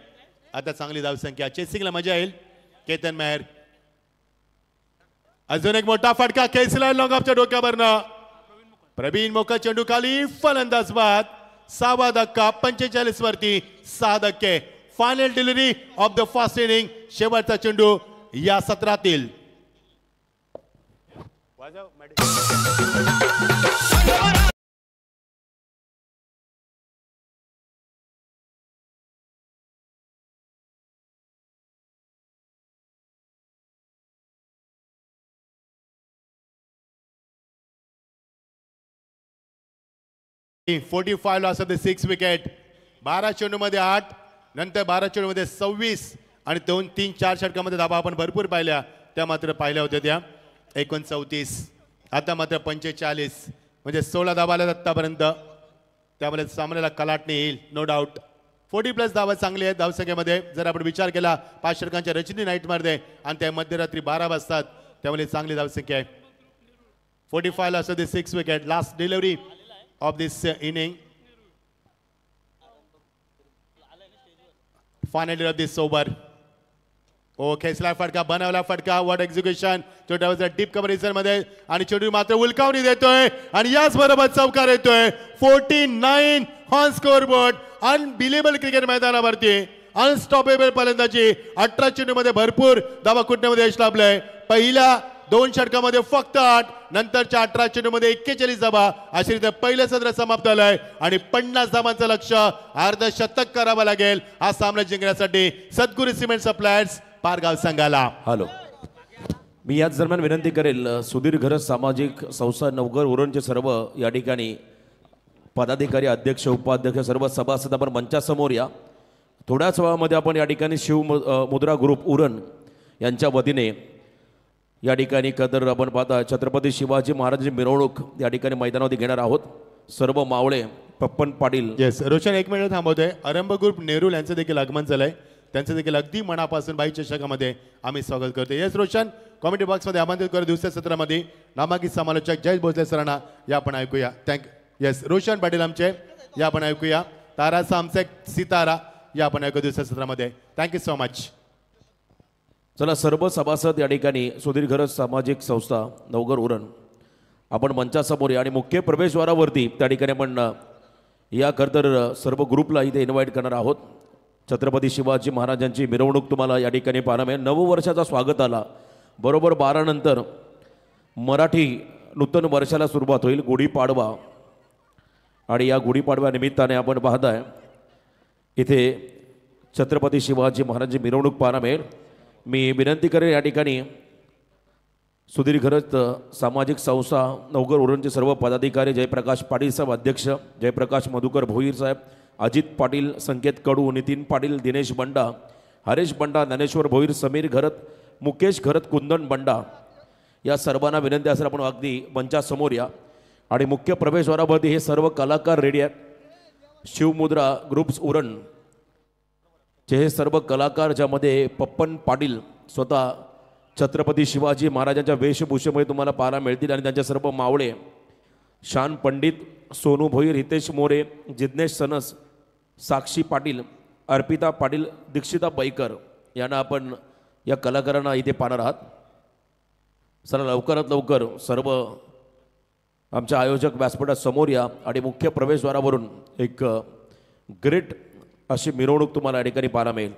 आता चांगली धावसंख्या. चेसिंगला मजा येईल. केतन मेहर अजून एक मोठा फटका केसला लॉंग ऑफच्या डोक्यावरनं. प्रवीण मोका चेंडू खाली फलंदाज बाद. 6वा धक्का 45 वरती 6 धक्के. Final delivery of the first inning. शेवटचा चेंडू या सत्रातील. In 45 loss of the 6 wicket. 12 चेंडूमध्ये 8 नंतर 12 चेंडूमध्ये 26 आणि 2, 3, 4 षटकामध्ये धाबा आपण भरपूर पाहिल्या त्या मात्र पाहिल्या होत्या त्या 39. आता मात्र 45 म्हणजे 16 धाबा आल्या आतापर्यंत. त्यामुळे सामन्याला कलाटणी येईल नो डाऊट. 40+ धावा चांगली आहेत धावसंख्येमध्ये. जर आपण विचार केला 5 षटकांच्या रजनी नाईटमध्ये आणि त्या मध्यरात्री 12 वाजतात त्यामुळे चांगली धावसंख्या आहे. 45 loss of the 6 wicket. Last delivery of this inning. Finally of this over. खेचला फटका बनवला फटका. What execution. छोट्या डीप कव्हरेजर मध्ये आणि चेंडू मात्र उलकावणी देतोय आणि याच बरोबर चौकार येतोय. 49 on score board. Unbelievable cricket मैदानावरती अनस्टॉपेबल फलंदाजी. 18 चेंडूमध्ये भरपूर धावा कुटण्यामध्ये यश लाभलंय. पहिल्या 2 षटकामध्ये फक्त 8 नंतरच्या 18 चेंडूमध्ये 41 धाबा. अशी रीते पहिलं सत्र समाप्त झालंय आणि 50 धाबांचं लक्ष्य अर्धशतक करावं लागेल हा सामना जिंकण्यासाठी सद्गुरू सिमेंट सप्लायर्स पारगाव संघाला. हॅलो, मी याच दरम्यान विनंती करेल सुधीर घरत सामाजिक संस्था नवघर उरणचे सर्व या ठिकाणी पदाधिकारी अध्यक्ष उपाध्यक्ष सर्व सभासद आपण मंचासमोर या. थोड्याच वेळामध्ये आपण या ठिकाणी मुद्रा ग्रुप उरण यांच्या वतीने या ठिकाणी कदर आपण पाहता छत्रपती शिवाजी महाराजांची मिरवणूक या ठिकाणी मैदानावरती घेणार आहोत. सर्व मावळे पप्पन पाटील. येस रोशन 1 मिनिट थांबवतोय. आरंभ ग्रुप नेहरू यांचं देखील आगमन झालंय. त्यांचं देखील अगदी मनापासून बाई चषकामध्ये आम्ही स्वागत करतो. येस रोशन कॉमेडी बॉक्समध्ये आमंत्रित करू. दुसऱ्या सत्रामध्ये नामांकित समालोचक जयेश भोसले सरांना या आपण ऐकूया. येस रोशन पाटील आमचे या आपण ऐकूया. तारा आमचे सितारा या आपण ऐकू दुसऱ्या सत्रामध्ये. Thank you so much. चला सर्व सभासद या ठिकाणी सुधीर घरत सामाजिक संस्था नवघर उरण आपण मंचासमोर या आणि मुख्य प्रवेशद्वारावरती त्या ठिकाणी आपण या तर सर्व ग्रुपला इथे इन्व्हाइट करणार आहोत. छत्रपती शिवाजी महाराजांची मिरवणूक तुम्हाला या ठिकाणी पाहायला मिळेल. नववर्षाचा स्वागताला बरोबर 12 नंतर मराठी नूतन वर्षाला सुरुवात होईल गुढीपाडवा आणि या गुढीपाडव्या निमित्ताने आपण पाहताय इथे छत्रपती शिवाजी महाराजांची मिरवणूक पाहायला मिळेल. मी विनंती करेन या ठिकाणी सुधीर घरत सामाजिक संस्था नवघर उरणचे सर्व पदाधिकारी जयप्रकाश पाटील साहेब अध्यक्ष, जयप्रकाश मधुकर भोईर साहेब, अजित पाटील, संकेत कडू, नितीन पाटील, दिनेश बंडा, हरेश बंडा, ज्ञानेश्वर भोईर, समीर घरत, मुकेश घरत, कुंदन बंडा या सर्वांना विनंती असेल आपण अगदी मंचासमोर या आणि मुख्य प्रवेशद्वारावरती हे सर्व कलाकार रेडी आहेत. शिवमुद्रा ग्रुप्स उरण चे हे सर्व कलाकार ज्यामध्ये पप्पन पाटील स्वतः छत्रपती शिवाजी महाराजांच्या वेशभूषेमध्ये तुम्हाला पाहायला मिळतील आणि त्यांचे सर्व मावळे शान पंडित, सोनू भोईर, हितेश मोरे, जिज्ञेश सनस, साक्षी पाटील, अर्पिता पाटील, दीक्षिता बैकर यांना आपण या कलाकारांना इथे पाहणार आहात. चला लवकरात लवकर सर्व आमच्या आयोजक व्यासपीठात समोर या आणि मुख्य प्रवेशद्वारावरून एक ग्रेट अशी मिरवणूक तुम्हाला या ठिकाणी पाहायला मिळेल.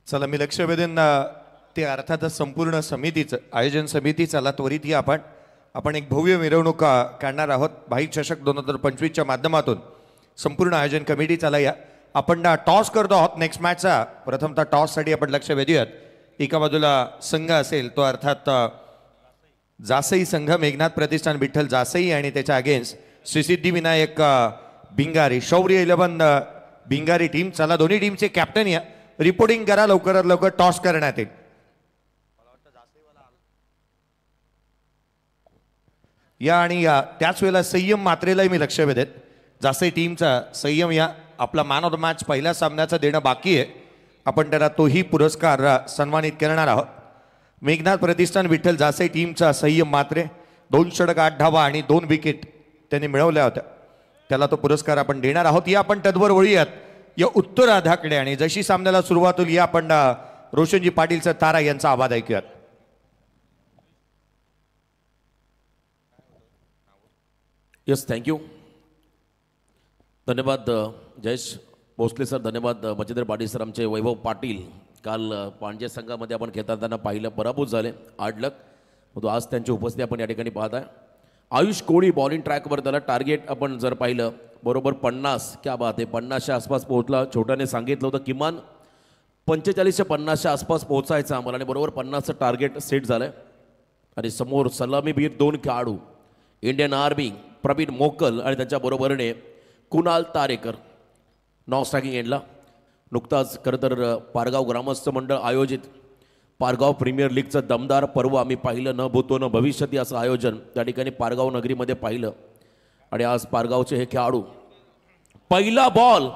चला मी लक्ष वेधून ते अर्थातच संपूर्ण समितीचं आयोजन समिती चला त्वरित या आपण एक भव्य मिरवणूक काढणार आहोत. भाई चषक 2025च्या माध्यमातून संपूर्ण आयोजन कमिटी चला या. आपण टॉस करतो आहोत नेक्स्ट मॅचचा. प्रथमतः टॉससाठी आपण लक्ष वेधूयात. एका बाजूला संघ असेल तो अर्थात जासई संघ, मेघनाथ प्रतिष्ठान विठ्ठल जासई आणि त्याच्या अगेन्स्ट श्री सिद्धिविनायक भिंगारी, शौर्य 11 भिंगारी टीम. चला दोन्ही टीमचे कॅप्टन या, रिपोर्टिंग करा लवकरात लवकर. टॉस करण्यात येईल. या आणि या त्याच वेळेला संयम मात्रेलाही मी लक्ष वेधेत. जासई टीमचा संयम या. आपला मॅन ऑफ द मॅच पहिल्या सामन्याचं देणं बाकी आहे. आपण त्याला तोही पुरस्कार सन्मानित करणार आहोत. मेघनाथ प्रतिष्ठान विठ्ठल जासई टीमचा संयम मात्रे 2 षटक 8 धावा आणि 2 विकेट त्यांनी मिळवल्या होत्या. त्याला तो पुरस्कार आपण देणार आहोत. या आपण तद्वर वळूयात या उत्तरार्धाकडे आणि जशी सामन्याला सुरुवात होईल या आपण रोशनजी पाटील सर तारा यांचा आवाज ऐकूयात. Yes, thank you. धन्यवाद जयेश भोसले सर, धन्यवाद मच्छिंद्र पाटील सर. आमचे वैभव पाटील काल पांडे संघामध्ये आपण खेळताना पाहिलं, पराभूत झाले 8 लक. तो आज त्यांची उपस्थिती आपण या ठिकाणी पाहत आहे. आयुष कोळी बॉलिंग ट्रॅकवर त्याला टार्गेट आपण जर पाहिलं बरोबर 50, क्या बात आहे, 50च्या आसपास पोहोचला. छोट्याने सांगितलं होतं किमान 45 ते 50च्या आसपास पोहोचायचं आम्हाला आणि बरोबर 50चं टार्गेट सेट झालं आहे. आणि समोर सलामीवीर 2 खेळाडू, इंडियन आर्मी प्रवीण मोकल आणि त्यांच्या बरोबरीने कुणाल तारेकर नॉन स्ट्रायकिंग एंडला. नुकताच खरं तर पारगाव ग्रामस्थ मंडळ आयोजित पारगाव प्रीमियर लीगचं दमदार पर्व आम्ही पाहिलं. न भूतो न भविष्यती असं आयोजन त्या ठिकाणी पारगाव नगरीमध्ये पाहिलं. आणि आज पारगावचे हे खेळाडू पहिला बॉल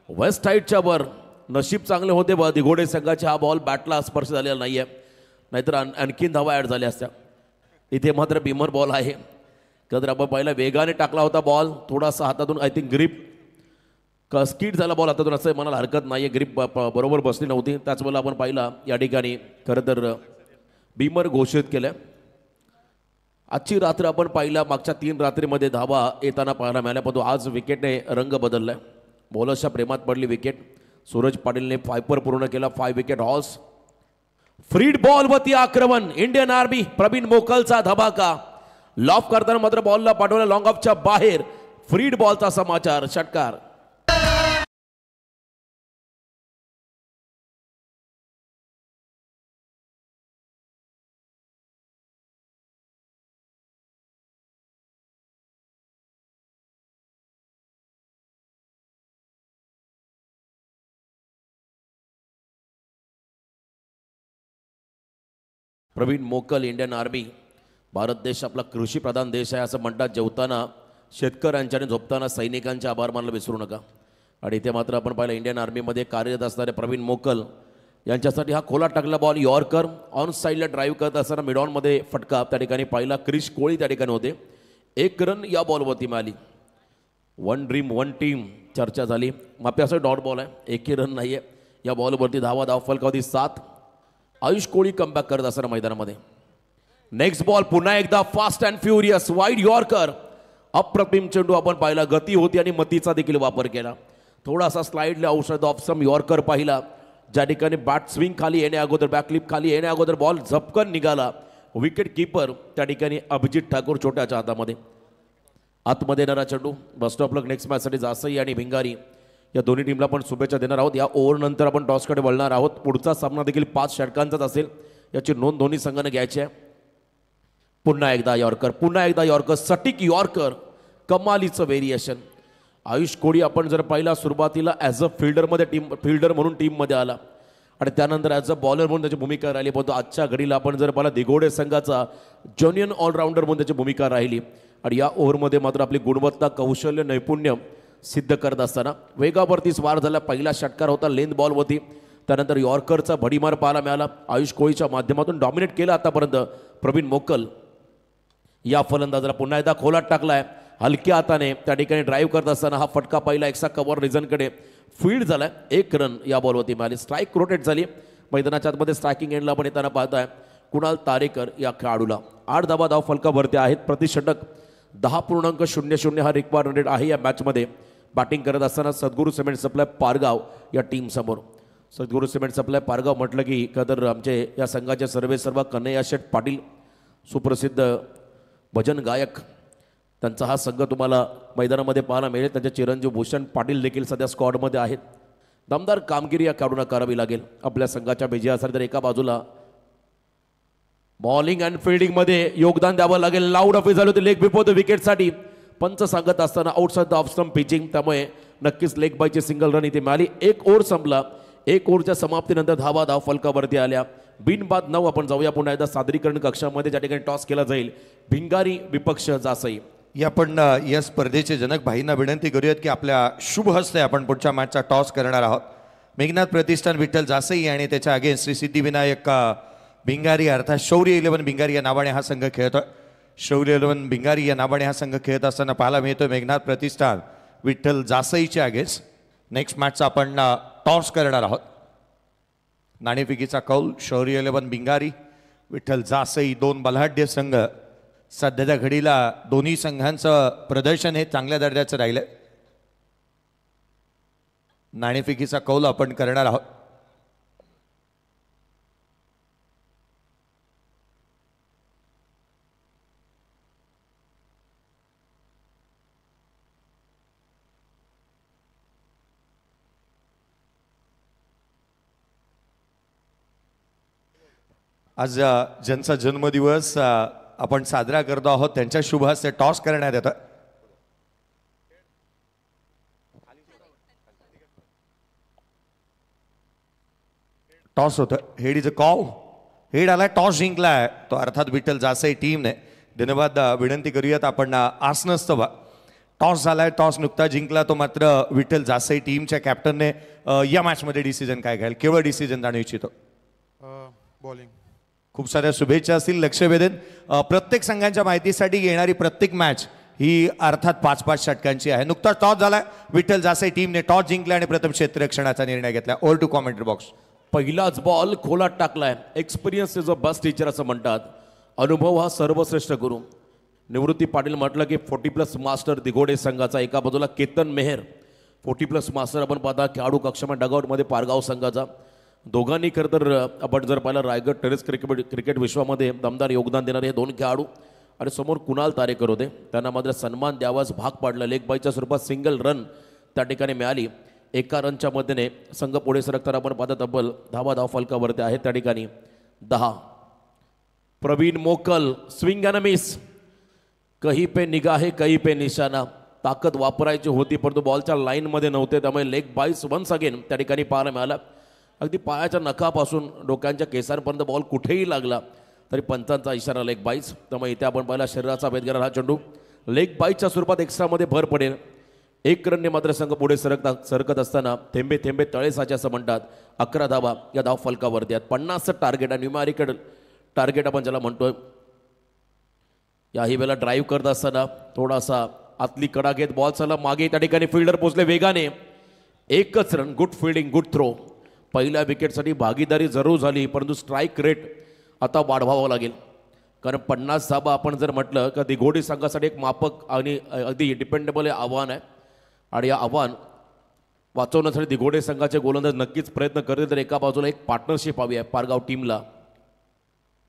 वेस्ट साईडच्या वर, नशीब चांगले होते दिघोडे संघाचे. हा बॉल बॅटला स्पर्श झालेला नाही आहे, नाहीतर आणखीन धावा ॲड झाल्या असत्या. इथे मात्र बिमर बॉल आहे. तर आपण पहिला वेगाने टाकला होता बॉल, थोडासा हातातून आय थिंक ग्रीप स्कीट झाला बॉल हातातून असं म्हणायला हरकत नाही आहे. ग्रीप बरोबर बसली नव्हती. त्याच वेळेला आपण पाहिला या ठिकाणी खरं तर बिमर घोषित केलं. आजची रात्र आपण पाहिला, मागच्या 3 रात्रीमध्ये धावा येताना पाहायला मिळाल्या, पण तो आज विकेटने रंग बदलला आहे. बॉलर्सच्या प्रेमात पडली विकेट. सूरज पाटीलने 5 पूर्ण केला. 5 विकेट हॉल्स. फ्रीड बॉलवरती आक्रमण इंडियन आर्मी, प्रवीण मोकलचा धमाका. लॉफ करताना मात्र बॉलला पाठवला लॉंग ऑफच्या बाहेर. फ्रीड बॉलचा समाचार, षटकार. प्रवीण मोकल, इंडियन आर्मी. भारत देश आपला कृषीप्रधान देश आहे असं म्हणतात. जेवताना शेतकऱ्यांच्या आणि झोपताना सैनिकांचे आभार मानायला विसरू नका. आणि इथे मात्र आपण पाहिलं इंडियन आर्मीमध्ये कार्यरत असणारे प्रवीण मोकल यांच्यासाठी हा खोला टाकला बॉल यॉर्कर. ऑन साईडला ड्राईव्ह करत असताना मिडॉनमध्ये फटका त्या ठिकाणी पाहिला. क्रिश कोळी त्या ठिकाणी होते. 1 रन या बॉलवरती मिळाली. 1 ड्रीम 1 टीम चर्चा झाली. मापे असं डॉट बॉल आहे, 1 रन नाही आहे या बॉलवरती. धाव फलकावधी 7. आयुष कोळी कमबॅक करत असताना मैदानामध्ये. नेक्स्ट बॉल पुन्हा एकदा fast and furious wide yorker. अप्रतिम चेंडू आपण पाहिला. गती होती आणि मतीचा देखील वापर केला. थोडासा स्लाइडला औषध ऑप्शन यॉर्कर पाहिला, ज्या ठिकाणी बॅट स्विंग खाली येण्या अगोदर, बॅकलिप खाली येण्या अगोदर बॉल झपकन निघाला. विकेट किपर त्या ठिकाणी अभिजित ठाकूर छोट्याच्या हातामध्ये. आतमध्ये येणारा चेंडू. Best of luck next मॅचसाठी Jasai आणि भिंगारी या दोन्ही टीमला पण शुभेच्छा देणार आहोत. या ओव्हरनंतर आपण टॉसकडे वळणार आहोत. पुढचा सामना देखील 5 षटकांचाच असेल, याची नोंद दोन्ही संघाने घ्यायची आहे. पुन्हा एकदा यॉर्कर, पुन्हा एकदा यॉर्कर, सटीक यॉर्कर, कमालीचं व्हेरिएशन. आयुष कोळी आपण जर पाहिला सुरुवातीला ॲज अ फिल्डर म्हणून टीममध्ये आला आणि त्यानंतर ॲज अ बॉलर म्हणून त्याची भूमिका राहिली. परंतु आजच्या घडीला आपण जर पाहिला दिघोडे संघाचा जॉनियन ऑलराऊंडर म्हणून त्याची भूमिका राहिली. आणि या ओव्हरमध्ये मात्र आपली गुणवत्ता, कौशल्य, नैपुण्य सिद्ध करत असताना वेगावरती स्वार झाला. पहिला षटकार होता लेंथ बॉलवरती, त्यानंतर यॉर्करचा भडीमार पाहायला मिळाला. आयुष कोळीच्या माध्यमातून डॉमिनेट केलं आतापर्यंत प्रवीण मोकल या फलंदाजाला पुन्हा एकदा खोलात टाकलाय हलक्या हाताने. त्या ठिकाणी ड्राईव्ह करत असताना हा फटका पहिला एक्सा कव्हर रिझनकडे फील्ड झालाय. 1 रन या बॉलवरती मिळाली. स्ट्राईक रोटेट झाली. मैदानाच्या आतमध्ये स्ट्रायकिंग एंडला आपण येताना पाहताय कुणाल तारेकर या खेळाडूला 8 धावा फलकावरती आहेत. प्रतिषटक 10.00 हा रिक्वायर्ड रन रेट आहे या मॅचमध्ये. बॅटिंग करत असताना सद्गुरू सिमेंट सप्लाय पारगाव या टीमसमोर. सद्गुरू सिमेंट सप्लाय पारगाव म्हटलं की कदर आमचे या संघाचे सर्व कन्हैया शेठ पाटील, सुप्रसिद्ध भजन गायक, त्यांचा हा संघ तुम्हाला मैदानामध्ये पाहायला मिळेल. त्यांचे चिरंजीव भूषण पाटील देखील सध्या स्क्वॉडमध्ये आहेत. दमदार कामगिरी या खेळाडूंना करावी लागेल आपल्या संघाच्या विजयासाठी. तर एका बाजूला बॉलिंग अँड फिल्डिंगमध्ये योगदान द्यावं लागेल. लाऊड ऑफिस झाली होती लेग बिफोर द विकेटसाठी. पंच सांगत असताना outside the off stump pitching, त्यामुळे नक्कीच लेग बायची सिंगल रन इथे मिळाली. 1 ओव्हर संपला. 1 ओव्हरच्या समाप्तीनंतर धाव फलकावरती आल्या. बिनबाद 9. आपण जाऊया पुन्हा एकदा सादरीकरण कक्षामध्ये, ज्या ठिकाणी टॉस केला जाईल. भिंगारी विपक्ष जासई. आपण या स्पर्धेचे जनक भाईंना विनंती करूयात की आपल्या शुभ हस्ते आपण पुढच्या मॅचचा टॉस करणार आहोत. मेघनाथ प्रतिष्ठान विठ्ठल जासई आणि त्याच्या अगेन्स्ट श्री सिद्धिविनायक भिंगारी अर्थात शौर्य 11 भिंगारी या नावाने हा संघ खेळतोय. शौर्य 11 भिंगारी या नावाने हा संघ खेळत असताना पाहायला मिळतोय मेघनाथ प्रतिष्ठान विठ्ठल जासईच्या अगेन्स्ट. नेक्स्ट मॅचचा आपण टॉस करणार आहोत. नाणेफेकीचा कौल शौर्य 11 भिंगारी विठ्ठल जासई, 2 बलाढ्य संघ. सध्याच्या घडीला दोन्ही संघांचं प्रदर्शन हे चांगल्या दर्जाचं राहिलंय. नाणेफेकीचा कौल आपण करणार आहोत. आज ज्यांचा जन्मदिवस आपण साजरा करतो आहोत त्यांच्या शुभ हस्ते टॉस करण्यात येतं. टॉस होतं. Head is a call. Head आलाय. टॉस जिंकलाय तो अर्थात विठ्ठल जासई टीमने. धन्यवाद. विनंती करूयात आपण आसनस्थ व्हा. टॉस झालाय. टॉस नुकता जिंकला तो मात्र विठ्ठल जासई टीमच्या कॅप्टनने या मॅचमध्ये डिसिजन काय घ्याल, केवळ डिसिजन जाणू इच्छितो. बॉलिंग. खूप साऱ्या शुभेच्छा असतील. लक्ष वेधेन प्रत्येक संघांच्या माहितीसाठी येणारी प्रत्येक मॅच ही अर्थात 5-5 षटकांची आहे. नुकताच टॉस झाला. विठ्ठल जासई टीमने टॉस जिंकला आणि प्रथम क्षेत्ररक्षणाचा निर्णय घेतला. Over to commentary box. पहिलाच बॉल खोलात टाकलाय. Experience is a best teacher असं म्हणतात. अनुभव हा सर्वश्रेष्ठ गुरु. निवृत्ती पाटील म्हटलं की 40+ मास्टर दिघोडे संघाचा. एका बाजूला केतन मेहर 40+ मास्टर आपण पाहता खेळाडू कक्षामध्ये डगआउटमध्ये पारगाव संघाचा. दोघांनी खरं तर आपण जर पाहिलं रायगड टेरेस क्रिकेट विश्वामध्ये दमदार योगदान देणारे हे 2 खेळाडू. आणि समोर कुणाल तारेकर होते. त्यांना मात्र सन्मान द्यावाच भाग पाडला. लेग बायच्या स्वरूपात सिंगल रन त्या ठिकाणी मिळाली. 1 रनच्या मध्येने संघ पुढे सरकताना आपण पाहता तब्बल धाव फलकावरती आहेत. त्या ठिकाणी 10. प्रवीण मोकल स्विंग अँड मिस. कहीं पे निगाहे कहीं पे निशाणा. ताकद वापरायची होती परंतु बॉलच्या लाईनमध्ये नव्हते, त्यामुळे लेग बाईस वन्स अगेन त्या ठिकाणी पाहायला मिळाला. अगदी पायाच्या नखापासून डोक्यांच्या केसांपर्यंत बॉल कुठेही लागला तरी पंचांचा इशारा लेग बाईस. त्यामुळे इथे आपण पाहिला शरीराचा भेद घेणारा हा चेंडू लेग बाईसच्या स्वरूपात एक्स्ट्रामध्ये भर पडेल. 1 रनने मात्र संघ पुढे सरकत असताना थेंबे थेंबे तळे साचे असं म्हणतात. 11 धावा या धाव फलकावरती आहेत. 50 टार्गेट आहे. न्यूमॅरिकल टार्गेट आपण ज्याला म्हणतोय. याही वेळेला ड्राईव्ह करत असताना थोडासा आतली कडा घेत बॉल चला मागे. त्या ठिकाणी फिल्डर पोचले वेगाने. 1च run. Good fielding, good throw. पहिल्या विकेटसाठी भागीदारी जरूर झाली परंतु स्ट्राईक रेट आता वाढवावा लागेल. कारण 50 धावा आपण जर म्हटलं का दिघोडी संघासाठी एक मापक आणि अगदी डिपेंडेबल हे आव्हान आहे. आणि या आव्हान वाचवण्यासाठी दिघोडे संघाचे गोलंदाज नक्कीच प्रयत्न करतील. तर एका बाजूला एक पार्टनरशिप हवी आहे पारगाव टीमला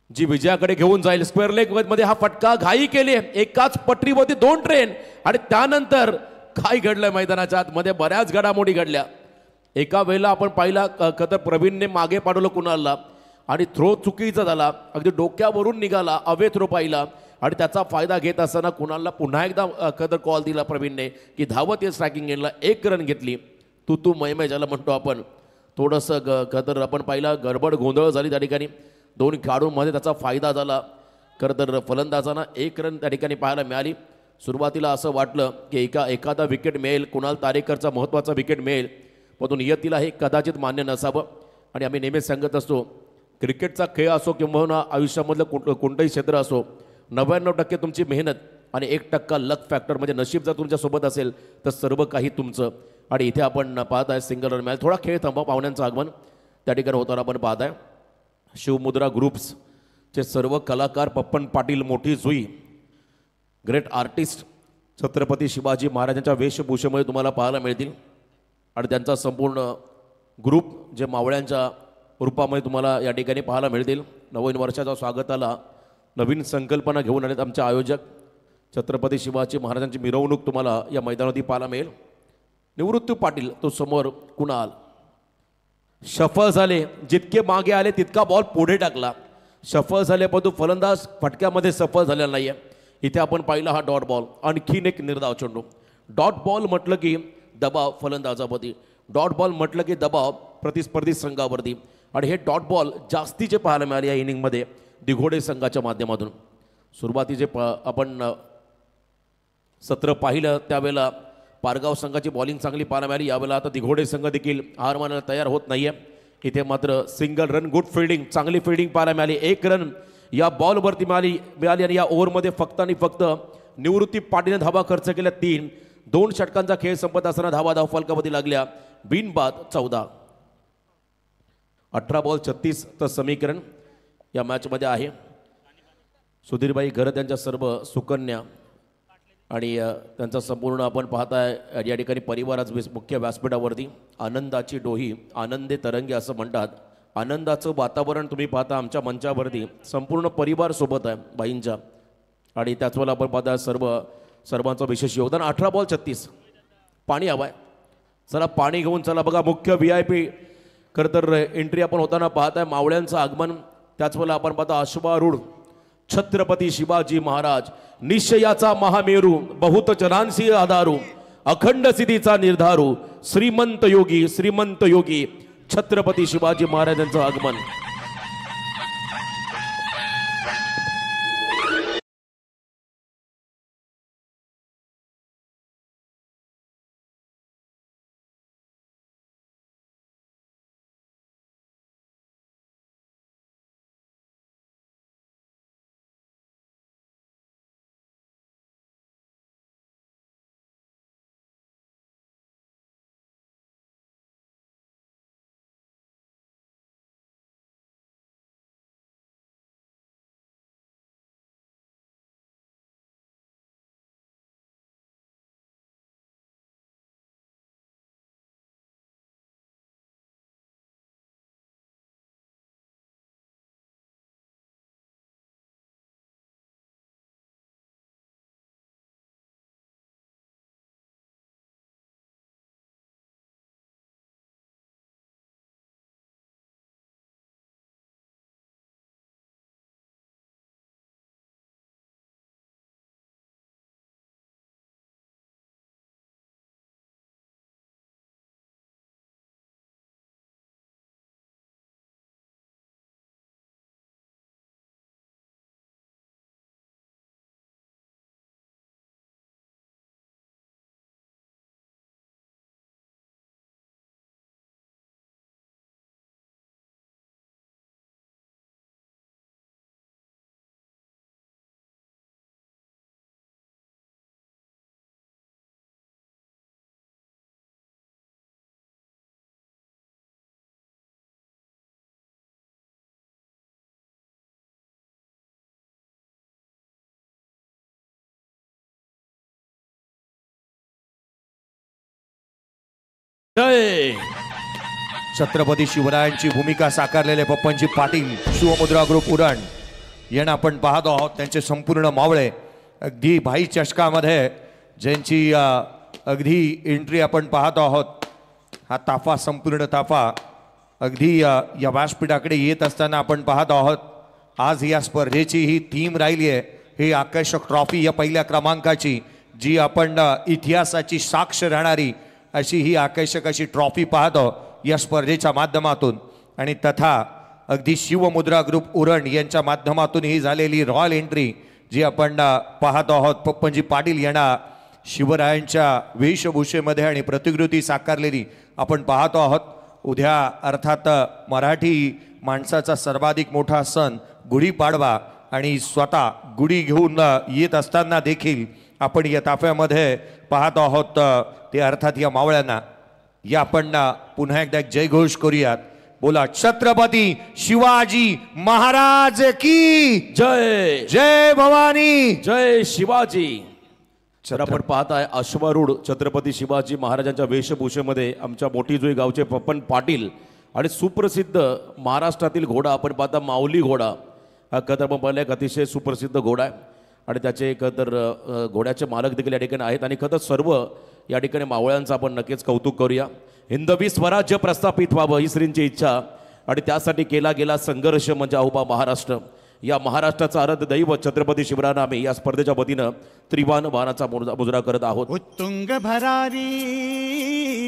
जी विजयाकडे घेऊन जाईल. स्क्वेअर लेग मध्ये हा फटका घाई केली. एकाच पटरीवरती 2 ट्रेन आणि त्यानंतर काय घडलंय मैदानाच्या आतमध्ये बऱ्याच घडामोडी घडल्या. एका वेळेला आपण पाहिला तर प्रवीणने मागे पाडवलं कुणालला आणि थ्रो चुकीचा झाला. अगदी डोक्यावरून निघाला. अवे थ्रो पाहिला आणि त्याचा फायदा घेत असताना कुणालला पुन्हा एकदा कदर कॉल दिला प्रवीणने की धावत या स्ट्रायकिंग एंडला 1 रन घेतली. तू मयमय ज्याला म्हणतो आपण, थोडंसं कदर आपण पाहिला गडबड गोंधळ झाली त्या ठिकाणी. 2 खेळाडूंमध्ये त्याचा फायदा झाला. खरं तर फलंदाजांना 1 रन त्या ठिकाणी पाहायला मिळाली. सुरुवातीला असं वाटलं की एखादा विकेट मिळेल, कुणाल तारेकरचा महत्त्वाचा विकेट मिळेल, परंतु नियतीला हे कदाचित मान्य नसावं. आणि आम्ही नेहमीच सांगत असतो, क्रिकेटचा खेळ असो किंवा आयुष्यामधलं कोणतंही क्षेत्र असो, 99% तुमची मेहनत आणि 1% लक फॅक्टर म्हणजे नशीब जर तुमच्यासोबत असेल तर सर्व काही तुमचं. आणि इथे आपण पाहत आहे सिंगल रन मिळाल. थोडा खेळ थांबा, पाहुण्यांचं आगमन त्या ठिकाणी होताना आपण पाहत आहे. शिवमुद्रा ग्रुप्सचे सर्व कलाकार, पप्पन पाटील, मोठी जुई, ग्रेट आर्टिस्ट छत्रपती शिवाजी महाराजांच्या वेशभूषेमध्ये तुम्हाला पाहायला मिळतील. आणि त्यांचा संपूर्ण ग्रुप जे मावळ्यांच्या रूपामध्ये तुम्हाला या ठिकाणी पाहायला मिळतील. नवीन वर्षाच्या स्वागताला नवीन संकल्पना घेऊन आलेत आमचे आयोजक. छत्रपती शिवाजी महाराजांची मिरवणूक तुम्हाला या मैदानावरती पाहायला मिळेल. निवृत्ती पाटील तो समोर, कुणाल सफल झाले, जितके मागे आले तितका बॉल पुढे टाकला, सफल झाले, परंतु फलंदाज फटक्यामध्ये सफल झालेला नाही आहे. इथे आपण पाहिला हा डॉट बॉल, आणखीन एक निर्धाव चेंडू. डॉट बॉल म्हटलं की दबाव फलंदाजावरती, डॉट बॉल म्हटलं की दबाव प्रतिस्पर्धी संघावरती. आणि हे डॉट बॉल जास्तीचे पाहायला मिळाले या इनिंगमध्ये दिघोडे संघाच्या माध्यमातून. सुरुवातीचे आपण सत्र पाहिलं त्यावेळेला पारगाव संघाची बॉलिंग चांगली पाहायला मिळाली. यावेळेला आता दिघोडे संघ देखील हार मानायला तयार होत नाही आहे. इथे मात्र सिंगल रन, गुड फिल्डिंग, चांगली फिल्डिंग पाहायला मिळाली. 1 रन या बॉलवरती मिळाली आणि या ओव्हरमध्ये फक्त आणि फक्त निवृत्ती पाटीलने धावा खर्च केल्या 3. 2 षटकांचा खेळ संपत असताना धावफलकावरती लागल्या बिनबाद 14. 18 बॉल 36 तर समीकरण या मॅचमध्ये आहे. सुधीरबाई घरत यांच्या सर्व सुकन्या आणि त्यांचा संपूर्ण आपण पाहताय या ठिकाणी परिवार आज मुख्य व्यासपीठावरती. आनंदाची डोही आनंदे तरंगे असं म्हणतात. आनंदाचं वातावरण तुम्ही पाहता आमच्या मंचावरती, संपूर्ण परिवार सोबत आहे बाईंच्या. आणि त्याच वेळेला आपण पाहता सर्वांचं विशेष योगदान. 18 बॉल 36. पाणी हवं आहे, चला पाणी घेऊन चला. बघा मुख्य VIP खरं तर एंट्री आपण होताना पाहताय, मावळ्यांचं आगमन. त्याच वेळेला आपण पाहता अश्वारूढ छत्रपती शिवाजी महाराज, निश्चयाचा महामेरू, बहुत जनांसी आधारू, अखंड सिद्धीचा निर्धारू, श्रीमंत योगी छत्रपती शिवाजी महाराजांचं आगमन. जय छत्रपती शिवरायांची भूमिका साकारलेले पप्पनजी पाटील, शिवमुद्रा ग्रुप उरण यांना आपण पाहतो आहोत. त्यांचे संपूर्ण मावळे अगदी भाई चषकामध्ये ज्यांची अगदी एंट्री आपण पाहतो आहोत. हा ताफा, संपूर्ण ताफा अगदी या व्यासपीठाकडे येत असताना आपण पाहतो आहोत. आज या स्पर्धेची ही थीम राहिली आहे ही आकर्षक ट्रॉफी या पहिल्या क्रमांकाची, जी आपण इतिहासाची साक्ष राहणारी अशी ही आकर्षक अशी ट्रॉफी पाहतो या स्पर्धेच्या माध्यमातून. आणि तथा अगदी शिवमुद्रा ग्रुप उरण यांच्या माध्यमातून ही झालेली रॉयल एंट्री जी आपण पाहतो आहोत. पप्पनजी पाटील यांना शिवरायांच्या वेशभूषेमध्ये आणि प्रतिकृती साकारलेली आपण पाहतो आहोत. उद्या अर्थात मराठी माणसाचा सर्वाधिक मोठा सण गुढीपाडवा, आणि स्वतः गुढी घेऊन येत असताना देखील आपण या ताफ्यामध्ये पाहतो आहोत ते अर्थात या मावळ्यांना. या आपण पुन्हा एकदा एक जयघोष करूयात. बोला छत्रपती शिवाजी महाराज की जय. जय भवानी. जय शिवाजी. तर आपण पाहताय अश्वारूढ छत्रपती शिवाजी महाराजांच्या वेशभूषेमध्ये आमच्या मोठीजुई गावचे पप्पन पाटील आणि सुप्रसिद्ध महाराष्ट्रातील घोडा आपण पाहता माऊली घोडा. हा खतर आपण पाहिला एक अतिशय सुप्रसिद्ध घोडा आहे आणि त्याचे खतर घोड्याचे मालक देखील या ठिकाणी आहेत. आणि खतर सर्व या ठिकाणी मावळ्यांचं आपण नक्कीच कौतुक करूया. हिंदवी स्वराज्य प्रस्थापित व्हावं ही श्रींची इच्छा आणि त्यासाठी केला गेला संघर्ष म्हणजे अहोबा महाराष्ट्र. या महाराष्ट्राचं आराध्य दैवत छत्रपती शिवरायांना आम्ही या स्पर्धेच्या वतीनं त्रिवान वाहनाचा मुजरा करत आहोत. उत्तुंग भरारी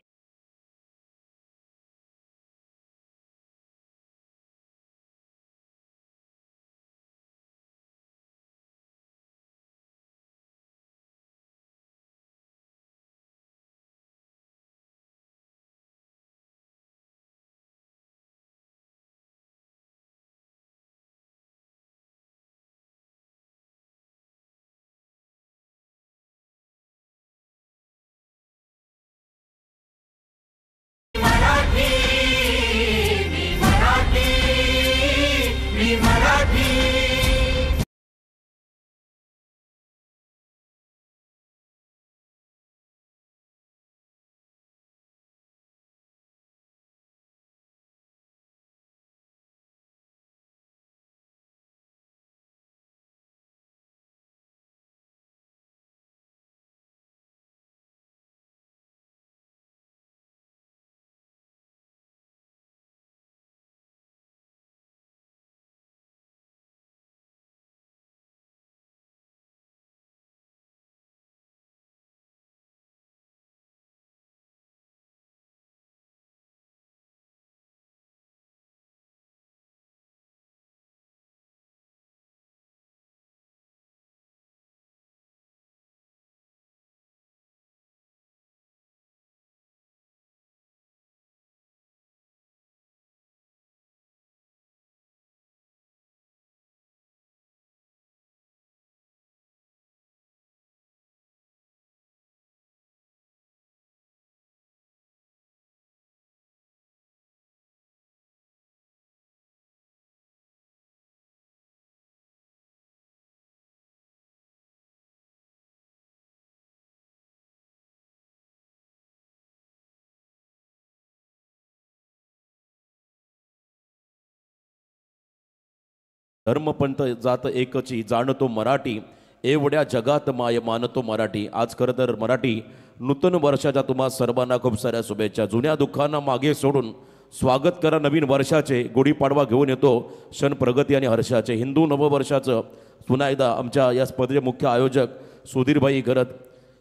धर्मपंथ जात एकची जाणतो मराठी, एवढ्या जगात माय मानतो मराठी. आज खरं तर मराठी नूतन वर्षाच्या तुम्हा सर्वांना खूप साऱ्या शुभेच्छा. जुन्या दुःखांना मागे सोडून स्वागत करा नवीन वर्षाचे. गुढीपाडवा घेऊन येतो क्षण प्रगती आणि हर्षाचे. हिंदू नववर्षाचं पुन्हा एकदा आमच्या या स्पर्धेचे मुख्य आयोजक सुधीरभाई गरत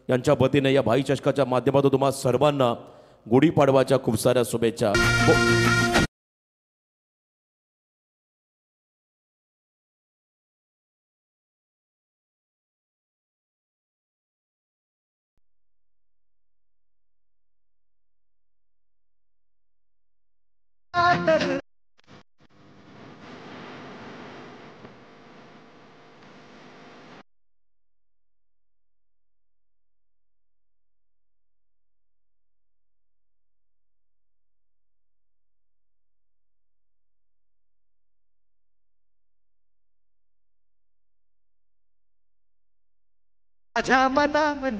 यांच्या वतीने या भाई चषकाच्या माध्यमातून तुम्हा सर्वांना गुढीपाडवाच्या खूप साऱ्या शुभेच्छा. माझ्या मनामन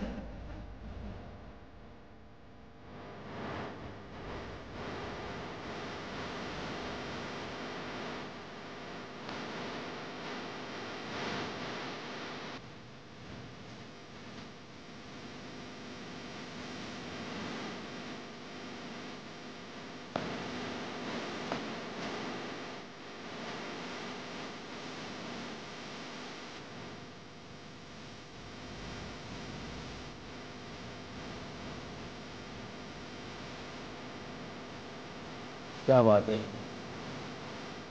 क्या बात आहे.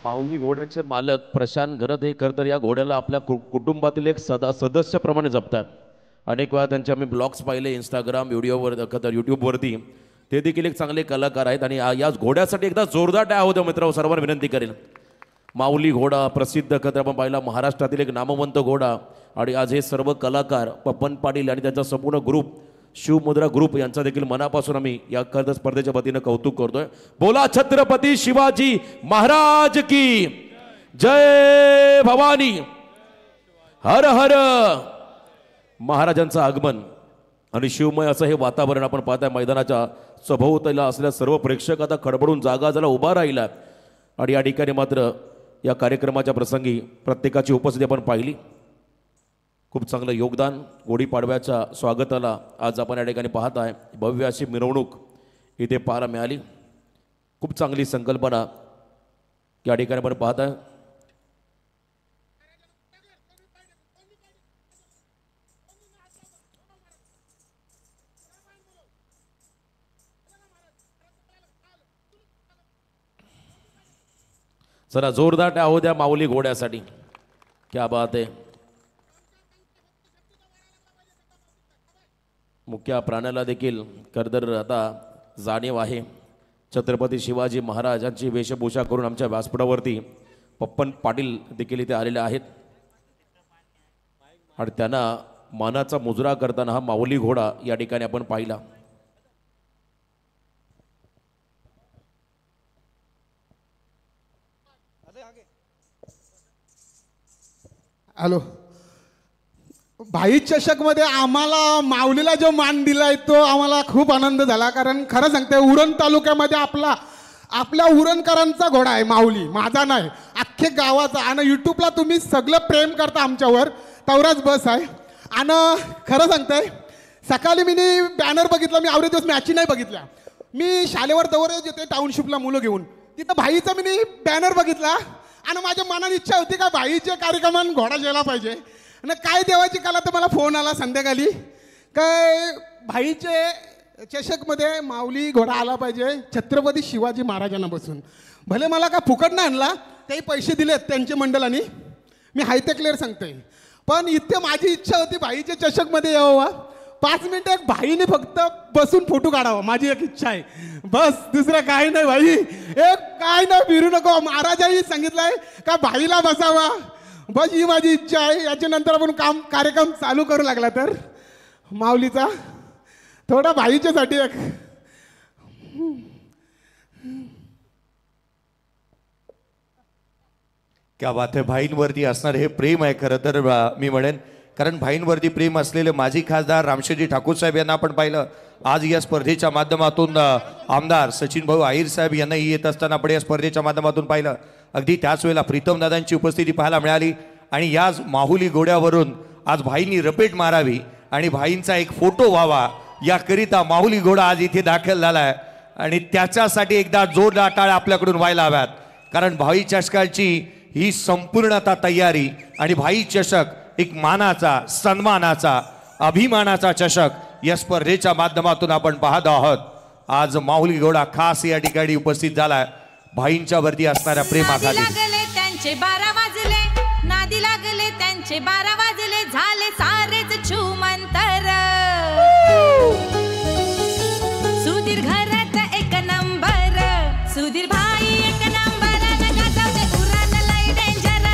माऊली घोड्याचे मालक प्रशांत घरत हे खरं तर या घोड्याला आपल्या कुटुंबातील एक सदस्याप्रमाणे जपतात. अनेक वेळा त्यांचे आम्ही ब्लॉग्स पाहिले इंस्टाग्राम व्हिडिओवर तर यूट्यूबवरती. ते देखील एक चांगले कलाकार आहेत आणि या घोड्यासाठी एकदा जोरदार टाळ्या होत्या मित्र सर्वांना विनंती करेल. माऊली घोडा प्रसिद्ध खरं आपण पाहिला महाराष्ट्रातील एक नामवंत घोडा आणि आज हे सर्व कलाकार पप्पन पाटील आणि त्यांचा संपूर्ण ग्रुप शिवमुद्रा ग्रुप यांचा देखील मनापासून आम्ही या खरं स्पर्धेच्या वतीनं कौतुक करतोय. बोला छत्रपती शिवाजी महाराज की जय. भवानी हर हर. महाराजांचं आगमन आणि शिवमय असं हे वातावरण आपण पाहताय. मैदानाच्या सभोवताला असलेल्या सर्व प्रेक्षक आता खडबडून जागा झाला उभा राहिला आणि या ठिकाणी मात्र या कार्यक्रमाच्या प्रसंगी प्रत्येकाची उपस्थिती आपण पाहिली. खूप चांगलं योगदान. गुढीपाडव्याच्या स्वागताला आज आपण या ठिकाणी पाहत आहे. भव्य अशी मिरवणूक इथे पाहायला मिळाली. खूप चांगली संकल्पना या ठिकाणी आपण पाहत आहे. जरा जोरदार टाळ्या होऊ द्या माऊली घोड्यासाठी. क्या बात आहे. मुख्य प्राण्याला देखील खरंतर आता जाणीव आहे. छत्रपती शिवाजी महाराजांची वेशभूषा करून आमच्या व्यासपीठावरती पप्पन पाटील देखील इथे आलेले आहेत आणि त्यांना मानाचा मुजरा करताना हा माऊली घोडा या ठिकाणी आपण पाहिला. हॅलो. भाई चषकमध्ये आम्हाला माऊलीला जो मान दिलाय तो आम्हाला खूप आनंद झाला. कारण खरं सांगते उरण तालुक्यामध्ये आपल्या उरणकरांचा घोडा आहे माऊली, माझा नाही, अख्खे गावाचा. आणि यूट्यूबला तुम्ही सगळं प्रेम करता आमच्यावर, तवराच बस आहे. आणि खरं सांगते सकाळी मी बॅनर बघितला. मी आवडे दिवस मॅची नाही बघितल्या. मी शाळेवर दौऱ्यावर येते टाउनशिपला मुलं घेऊन. तिथं भाईचा मी बॅनर बघितला आणि माझ्या मनात इच्छा होती का भाईच्या कार्यक्रमात घोडा गेला पाहिजे. आणि काय देवाची कला तर मला फोन आला संध्याकाळी काय भाईचे चषकमध्ये माऊली घोडा आला पाहिजे छत्रपती शिवाजी महाराजांना बसून. भले मला का फुकट नाही आणला, तेही पैसे दिलेत त्यांच्या मंडळाने, मी हाय ते क्लिअर सांगतोय. पण इथे माझी इच्छा होती भाईच्या चषकमध्ये यावं. 5 मिनिटं एक भाईने फक्त बसून फोटो काढावा, माझी एक इच्छा आहे बस, दुसरं काही नाही. भाई एक काय ना फिरू नको. महाराजांनी सांगितलंय का भाईला बसावा, बस ही माझी इच्छा आहे. याच्यानंतर आपण कार्यक्रम चालू करू लागला तर माऊलीचा थोडा भाईच्यासाठी एक क्या बात आहे. भाईंवरती असणार हे प्रेम आहे खरं तर मी म्हणेन. कारण भाईंवरती प्रेम असलेले माजी खासदार रामशेजी ठाकूर साहेब यांना आपण पाहिलं. आज या स्पर्धेच्या माध्यमातून आमदार सचिन भाऊ आहिर साहेब यांनाही येत असताना आपण या स्पर्धेच्या माध्यमातून पाहिलं. अगदी त्याच वेळेला प्रीतम दादांची उपस्थिती पाहायला मिळाली. आणि याच माहुली घोड्यावरून आज भाईंनी रपेट मारावी आणि भाईंचा एक फोटो व्हावा याकरिता माहुली घोडा आज इथे दाखल झाला आहे. आणि त्याच्यासाठी एकदा जोरदार टाळ्या आपल्याकडून व्हायला हव्यात. कारण भाई चषकाची ही संपूर्णता तयारी आणि भाई चषक एक मानाचा, सन्मानाचा, अभिमानाचा चषक या स्पर्धेच्या माध्यमातून आपण पाहत आहोत. आज माऊली घोडा खास या ठिकाणी उपस्थित झालाय भाईंच्या वरती असणाऱ्या प्रेमाखाली. त्यांचे 12 वाजले, नादी लागले त्यांचे 12 वाजले, झाले सारेच छुमंतर. सुधीर घरात एक नंबर, सुधीर भाई एक नंबर, गाजवते उरण लय डेंजर.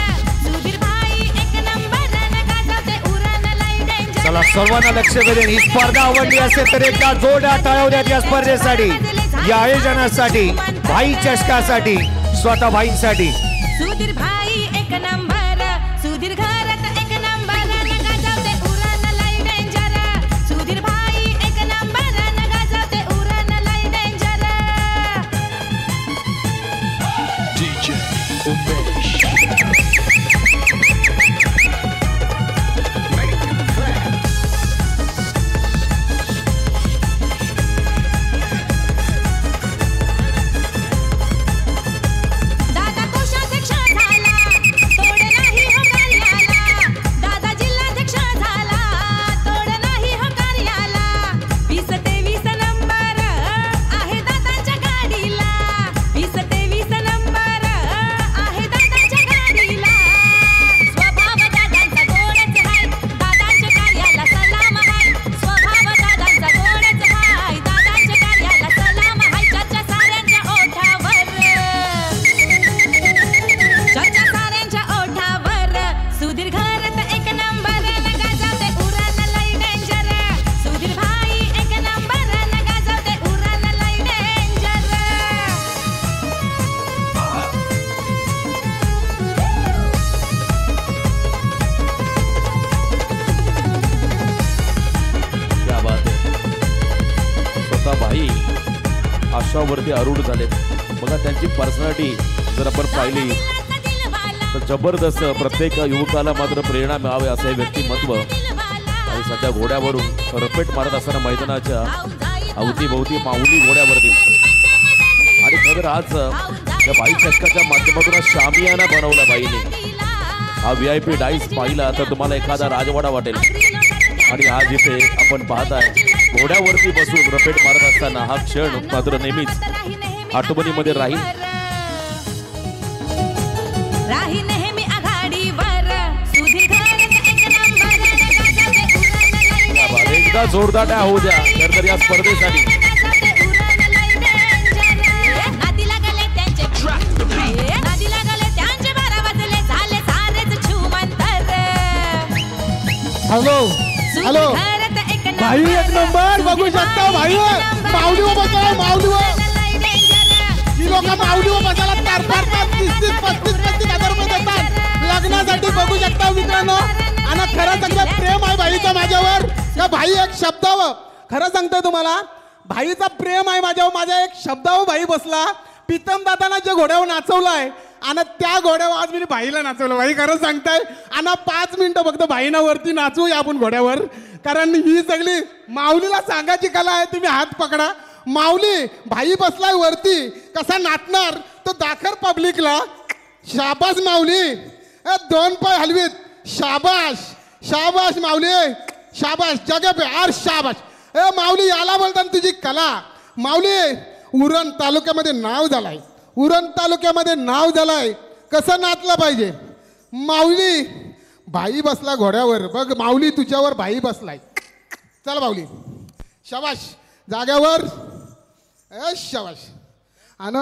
सुधीर भाई एक नंबर, गाजवते उरण लय डेंजर. चला सर्वांना लक्ष द्या. ही स्पर्धा आवडली असेल तर एकदा जोरदार टाळ्या द्या या स्पर्धेसाठी, या आयोजनासाठी, भाई चषकासाठी, स्वतः भाईंसाठी. सुधीर भाई एक नंबर, सुधीर घरात एक नंबर, गाजवते उरण लय डेंजर. सुधीर भाई एक नंबर, गाजवते उरण लय डेंजर. DJ उमेश. वीस ते 20 नंबर आहे दादांच्या गाडीला. 20 घोड्यावरती आरूढ झालेत. बघा त्यांची पर्सनॅलिटी जर आपण पाहिली तर जबरदस्त. प्रत्येक युवकाला मात्र प्रेरणा मिळावी असं हे व्यक्तिमत्व. आणि सध्या घोड्यावरून रपेट मारत असताना मैदानाच्या अवतीभोवती माऊली घोड्यावरती. आणि खरं आज त्या बाई चषकाच्या माध्यमातून आज शामियाना बनवला बाईने. हा VIP डाईस पाहिला तर तुम्हाला एखादा राजवाडा वाटेल. आणि आज इथे आपण पाहताय घोड्यावरती बसून रपेट मारत असताना हा क्षण मात्र नेहमीच आठवणीमध्ये राहील. राही नेहमी आघाडीवर सुधीर घरात एक नंबर. एकदा जोरदार त्या होऊ द्या तर या स्पर्धेसाठी. नादीला गेले त्यांचे 12 वाजले झाले सारेच छुमंतर. हॅलो हॅलो भाई एक नंबर बघू शकता. भाई माऊलीवर बसला. माऊलीवर ही लोक माऊलीवर बसायला तार पाडतात. 30-35 हजार रुपये देतात लग्नासाठी. बघू शकता मित्रांनो. आणि खरं सांगतो प्रेम आहे भाईचं माझ्यावर. का भाई एक शब्दावर खरं सांगतोय तुम्हाला भाईचा प्रेम आहे माझ्यावर. माझ्या एक शब्दावर भाई बसला. प्रीतम दादांना जे घोड्यावर नाचवलाय आणि त्या घोड्यावर आज मी भाईला नाचवलं. भाई खरं सांगताय. आणि 5 मिनिटं फक्त भाईना वरती नाचूया आपण घोड्यावर. कारण ही सगळी माऊलीला सांगायची कला आहे. तुम्ही हात पकडा. माऊली भाई बसलाय वरती कसा नाचणार तो दाखर पब्लिकला. शाबास माऊली. 2 पाय हलवीत. शाबाश शाबाश माऊली. शाबाश जगा पे आर शाबाश. माऊली याला बोलतात तुझी कला. माऊली उरण तालुक्यामध्ये नाव झालाय. उरण तालुक्यामध्ये नाव झालाय. कसं नाचलं पाहिजे. माऊली भाई बसला घोड्यावर. बघ माऊली तुझ्यावर भाई बसलाय. चल माऊली शाबाश जाग्यावर. शाबाश. आणि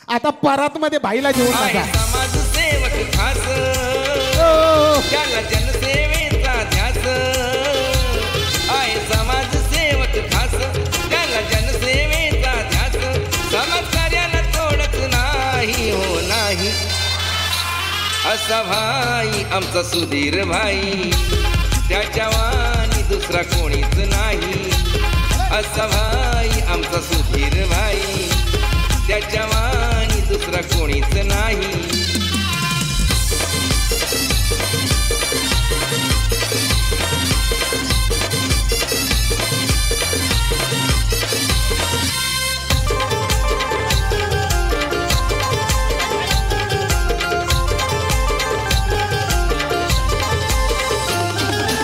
आता परात मध्ये भाईला घेऊन टाका. समाजसेवक खास त्याला जनसेवेचा ध्यास आहे. समाजसेवक खास त्याला जनसेवेचा ध्यास. समाजकार्याला तोडत नाही हो नाही. असा भाई आमचा सुधीर भाई. त्याच्या वाणी दुसरा कोणीच नाही. असा भाई आमचा सुधीर भाई. त्याच्या वाणी दुसरा कोणीच नाही.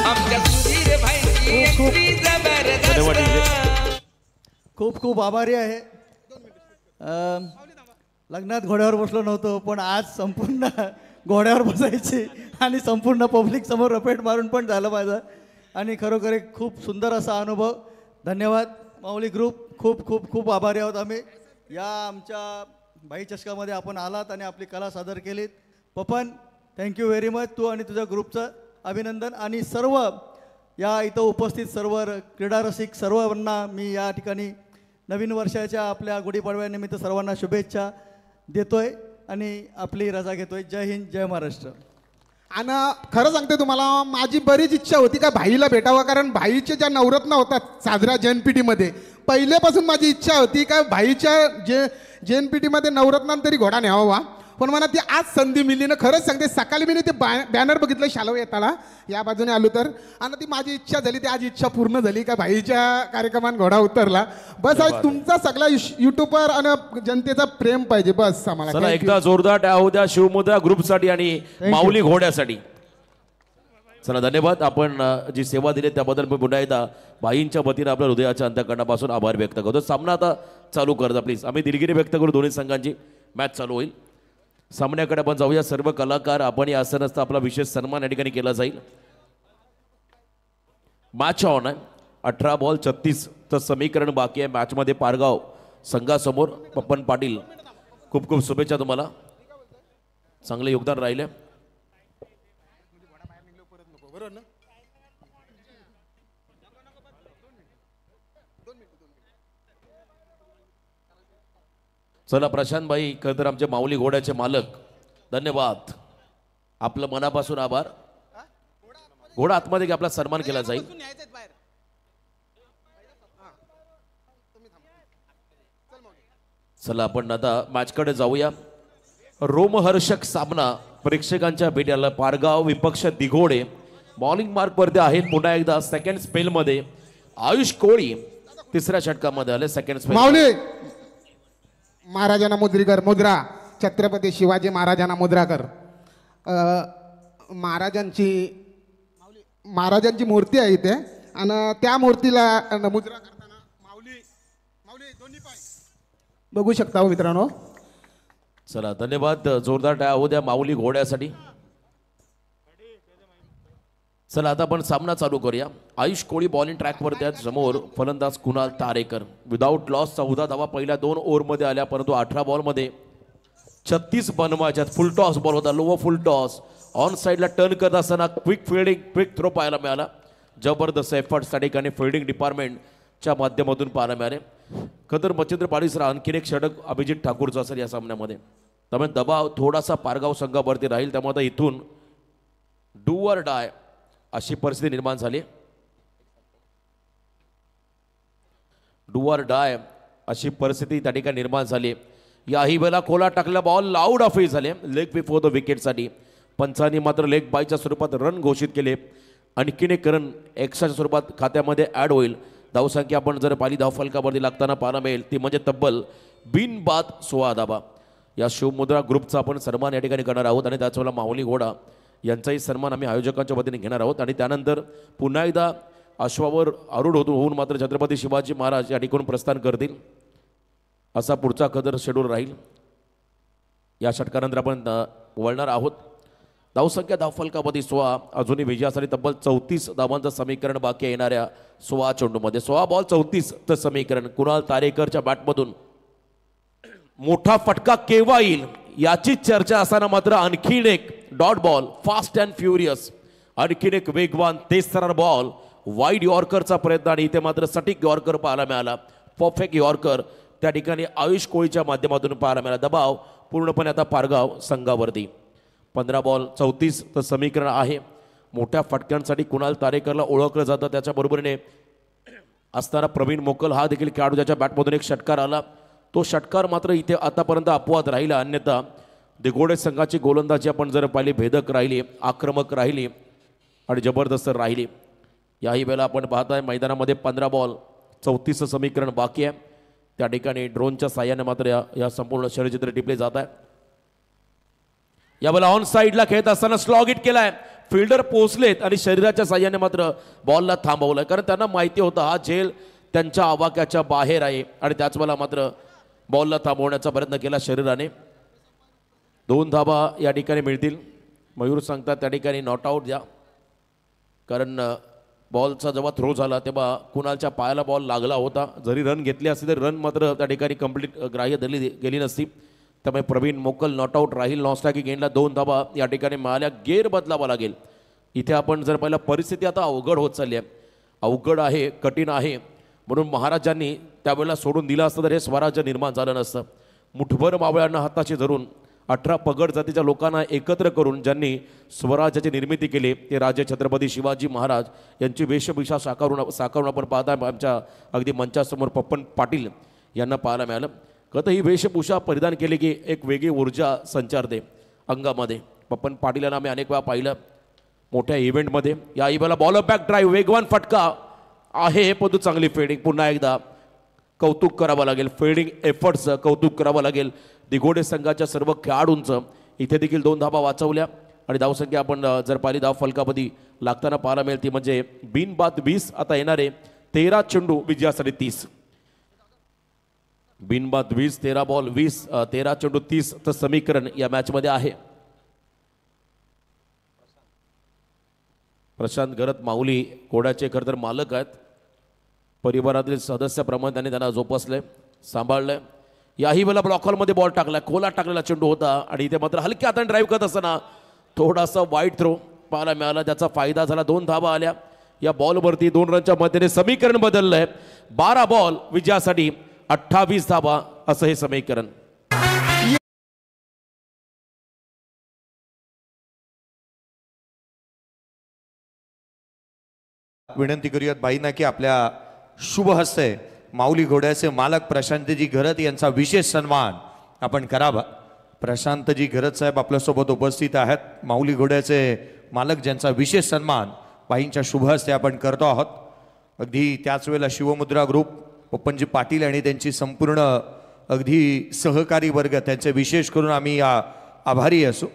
आमच्या सुधीर भाईची एंट्री जबरदस्त. खूप खूप आभारी आहे. लग्नात घोड्यावर बसलो नव्हतो पण आज संपूर्ण घोड्यावर बसायची आणि संपूर्ण पब्लिक समोर रपेट मारून पण झालं माझं. आणि खरोखर एक खूप सुंदर असा अनुभव. धन्यवाद माऊली ग्रुप. खूप खूप खूप आभारी आहोत आम्ही. या आमच्या बाई चषकामध्ये आपण आलात आणि आपली कला सादर केलीत. Papan thank you very much. तू आणि तुझ्या ग्रुपचं अभिनंदन. आणि सर्व या इथं उपस्थित सर्व क्रीडारसिक सर्वांना मी या ठिकाणी नवीन वर्षाच्या आपल्या गुढीपाडव्यानिमित्त सर्वांना शुभेच्छा देतोय आणि आपली रजा घेतोय. जय हिंद जय महाराष्ट्र. आणि खरं सांगते तुम्हाला माझी बरीच इच्छा होती का भाईला भेटावं. कारण भाईचे ज्या नवरत्न होतात साजरा JNPT पहिल्यापासून माझी इच्छा होती का भाईच्या JNPT नवरत्नांतरी घोडा न्यावा. पण मला ती आज संधी मिळली ना. खरंच सांगते सकाळी मी ते बॅनर बघितलं शालव येताना या बाजूने आलो तर. आणि ती माझी इच्छा झाली. ती आज इच्छा पूर्ण झाली का भाईच्या कार्यक्रमात घोडा उतरला. बस आज तुमचा सगळा युट्यूबवर आणि जनतेचा प्रेम पाहिजे बस आम्हाला. चला एकदा जोरदार टाळ्या होऊ द्या शिवमुद्रा ग्रुपसाठी आणि माऊली घोड्यासाठी. चला धन्यवाद. आपण जी सेवा दिली त्याबद्दल मी पुन्हा एकदा भाईंच्या वतीनं आपल्या हृदयाच्या अंतःकरणापासून आभार व्यक्त करतो. सामना आता चालू करता प्लीज. आम्ही दिलगिरी व्यक्त करू. दोन्ही संघांची मॅच चालू होईल. सामन्याकडे आपण जाऊया. सर्व कलाकार आपण या असं नसतं आपला विशेष सन्मान या ठिकाणी केला जाईल. मॅच ऑन आहे. 18 बॉल 36 तर समीकरण बाकी आहे. मॅचमध्ये पारगाव संघासमोर. पप्पन पाटील खूप खूप शुभेच्छा तुम्हाला. चांगले योगदान राहिले. चला प्रशांत भाई खरं तर आमचे माऊली घोड्याचे मालक धन्यवाद. आपलं मनापासून आभार. घोडा आतमध्ये की आपला सन्मान केला जाईल. चला आपण आता मॅचकडे जाऊया. रोमहर्षक सामना प्रेक्षकांच्या भेटीला पारगाव विपक्ष दिघोडे. बॉलिंग मार्कवरती आहेत पुन्हा एकदा. सेकंड स्पेलमध्ये आयुष कोळी तिसऱ्या षटकामध्ये आले. सेकंड स्पेल माऊली महाराजांना मुद्रीकर मुद्रा छत्रपती शिवाजी महाराजांना मुद्राकर. महाराजांची मूर्ती आहे इथे आणि त्या मूर्तीला मुद्रा करताना माऊली दोन्ही पाय बघू शकता हो मित्रांनो. चला धन्यवाद. जोरदार टाळ्या होऊ द्या माऊली घोड्यासाठी. चला आता आपण सामना चालू करूया. आयुष कोळी बॉलिंग ट्रॅकवर त्यात समोर फलंदाज कुणाल तारेकर. विदाऊट लॉस 14 धावा पहिल्या 2 ओव्हरमध्ये आल्या, परंतु 18 बॉलमध्ये 36 बनवायच्यात. फुल टॉस बॉल होता, लोअर फुल टॉस. ऑन साईडला टर्न करत असताना क्विक फिल्डिंग, क्विक थ्रो पाहायला मिळाला. जबरदस्त एफर्ट्स त्या ठिकाणी फिल्डिंग डिपार्टमेंटच्या माध्यमातून पाहायला मिळाले. खतर मच्छिंद्र पाडीसरा आणखीन एक षटक अभिजित ठाकूरचं असेल या सामन्यामध्ये. त्यामुळे दबाव थोडासा पारगाव संघावरती राहील. त्यामुळे आता इथून डू ऑर डाय अशी परिस्थिती निर्माण झाली. डू ऑर डाय अशी परिस्थिती त्या ठिकाणी निर्माण झाली. याही वेळेला खोला टाकलेला बॉल लाऊड ऑफ झाले लेग बिफोर द विकेटसाठी. पंचांनी मात्र लेग बायच्या स्वरूपात रन घोषित केले. आणखीन एक रन एक्स्ट्राच्या स्वरूपात खात्यामध्ये ॲड होईल. धावसंख्या आपण जर पाहिली धाव फलकावरती लागताना पाहायला मिळेल ती म्हणजे तब्बल बिनबाद 16 धावा. या शिवमुद्रा ग्रुपचा आपण सन्मान या ठिकाणी करणार आहोत आणि त्याचवेळेला माऊली घोडा यांचाही सन्मान आम्ही आयोजकांच्या वतीने घेणार आहोत. आणि त्यानंतर पुन्हा एकदा अश्वावर आरूढ होऊन मात्र छत्रपती शिवाजी महाराज या ठिकाणून प्रस्थान करतील असा पुढचा कदर शेड्यूल राहील. या षटकानंतर आपण वळणार आहोत. धावसंख्या धावफलकामध्ये 16. अजूनही विजयासाठी तब्बल 34 धावांचं समीकरण बाकी येणाऱ्या 16 चेंडूमध्ये. 16 बॉल 34चं समीकरण. कुणाल तारेकरच्या बॅटमधून मोठा फटका केव्हा येईल याची चर्चा असताना मात्र आणखीन एक dot ball fast and furious. आणखीन एक वेगवान तेजतर्रार बॉल वाईड यॉर्करचा प्रयत्न आणि इथे मात्र सटीक यॉर्कर पाहायला मिळाला. परफेक्ट यॉर्कर त्या ठिकाणी आयुष कोळीच्या माध्यमातून पाहायला मिळाला. दबाव पूर्णपणे आता पारगाव संघावरती. 15 बॉल 34चं समीकरण आहे. मोठ्या फटक्यांसाठी कुणाल तारेकरला ओळखलं जातं. त्याच्या बरोबरीने असताना प्रवीण मोकल हा देखील खेळाडू ज्याच्या बॅटमधून एक षटकार आला. तो षटकार मात्र इथे आतापर्यंत अपवाद राहिला. अन्यथा दिघोडे संघाची गोलंदाजी आपण जर पाहिली भेदक राहिली, आक्रमक राहिली आणि जबरदस्त राहिली. याही वेळेला आपण पाहताय मैदानामध्ये 15 बॉल 34चं समीकरण बाकी आहे. त्या ठिकाणी ड्रोनच्या साह्याने मात्र या संपूर्ण शर्यचित्र टिपले जात आहे. यावेळेला ऑन साईडला खेळत असताना स्लॉग हिट केलाय. फिल्डर पोहोचलेत आणि शरीराच्या साह्याने मात्र बॉलला थांबवलंय कारण त्यांना माहिती होतं हा झेल त्यांच्या आवाक्याच्या बाहेर आहे आणि त्याच वेळेला मात्र बॉलला थांबवण्याचा प्रयत्न केला शरीराने. 2 धावा या ठिकाणी मिळतील. मयूर सांगतात त्या ठिकाणी नॉट आऊट द्या कारण बॉलचा जेव्हा थ्रो झाला तेव्हा कुणालच्या पायाला बॉल लागला होता. जरी रन घेतली असती तरी रन मात्र त्या ठिकाणी कंप्लीट ग्राह्य धरली गेली नसती. त्यामुळे प्रवीण मोकल नॉट आऊट राहील. नॉस्टॅकिंग एंडला 2 धावा या ठिकाणी मिळाल्या. गेअर बदलावा लागेल. इथे आपण जर पाहिलं परिस्थिती आता अवघड होत चालली आहे. अवघड आहे, कठीण आहे. म्हणून महाराजांनी त्यावेळेला सोडून दिलं असतं तर हे स्वराज्य निर्माण झालं नसतं. मुठभर मावळ्यांना हाताशी धरून 18 पगड जातीच्या लोकांना एकत्र करून ज्यांनी स्वराज्याची निर्मिती केली ते राजे छत्रपती शिवाजी महाराज यांची वेशभूषा साकारून आपण पाहता आमच्या अगदी मंचासमोर पप्पन पाटील यांना पाहायला मिळालं. कधी ही वेशभूषा परिधान केली की एक वेगळी ऊर्जा संचारते अंगामध्ये. पप्पन पाटील यांना आम्ही अनेक वेळा पाहिलं मोठ्या इव्हेंटमध्ये. या इव्हेंटला बॉलर बॅक ड्राईव्ह वेगवान फटका आहे परंतु चांगली फिल्डिंग. पुन्हा एकदा कौतुक करावं लागेल. फिल्डिंग एफर्ट्सचं कौतुक करावं लागेल दिघोडे संघाच्या सर्व खेळाडूंचं. इथे देखील 2 धावा वाचवल्या आणि धावसंख्या आपण जर पाहिली धाव फलकामध्ये लागताना पाहायला मिळेल ती म्हणजे बिनबाद 20. आता येणारे 13 चेंडू विजयासाठी 30. बिनबाद 20, 13 बॉल 20, 13 चेंडू 30चं समीकरण या मॅचमध्ये आहे. प्रशांत गरत माऊली घोड्याचे खरं तर मालक आहेत. परिवारातील सदस्याप्रमाणे त्यांना जोपासलंय, सांभाळलंय. याही वेळेला ब्लॉक हॉलमध्ये बॉल टाकला. खोला टाकलेला चेंडू होता आणि इथे मात्र हलक्या हाताने ड्राईव्ह करत असताना थोडासा वाईड थ्रो पाहायला मिळाला. त्याचा फायदा झाला. 2 धावा आल्या या बॉलवरती. 2 रनच्या मध्येने समीकरण बदललंय. 12 बॉल विजयासाठी 28 धावा असं हे समीकरण. विनंती करूयात बाईंना की आपल्या शुभ हस्ते माऊली घोड्याचे मालक प्रशांतजी घरत यांचा विशेष सन्मान आपण करावा. प्रशांतजी घरत साहेब आपल्यासोबत उपस्थित आहेत. माऊली घोड्याचे मालक ज्यांचा विशेष सन्मान भाईंच्या शुभ हस्ते आपण करतो आहोत. अगदी त्याच वेळेला शिवमुद्रा ग्रुप, पप्पनजी पाटील आणि त्यांची संपूर्ण अगदी सहकारी वर्ग, त्यांचे विशेष करून आम्ही आभारी असो.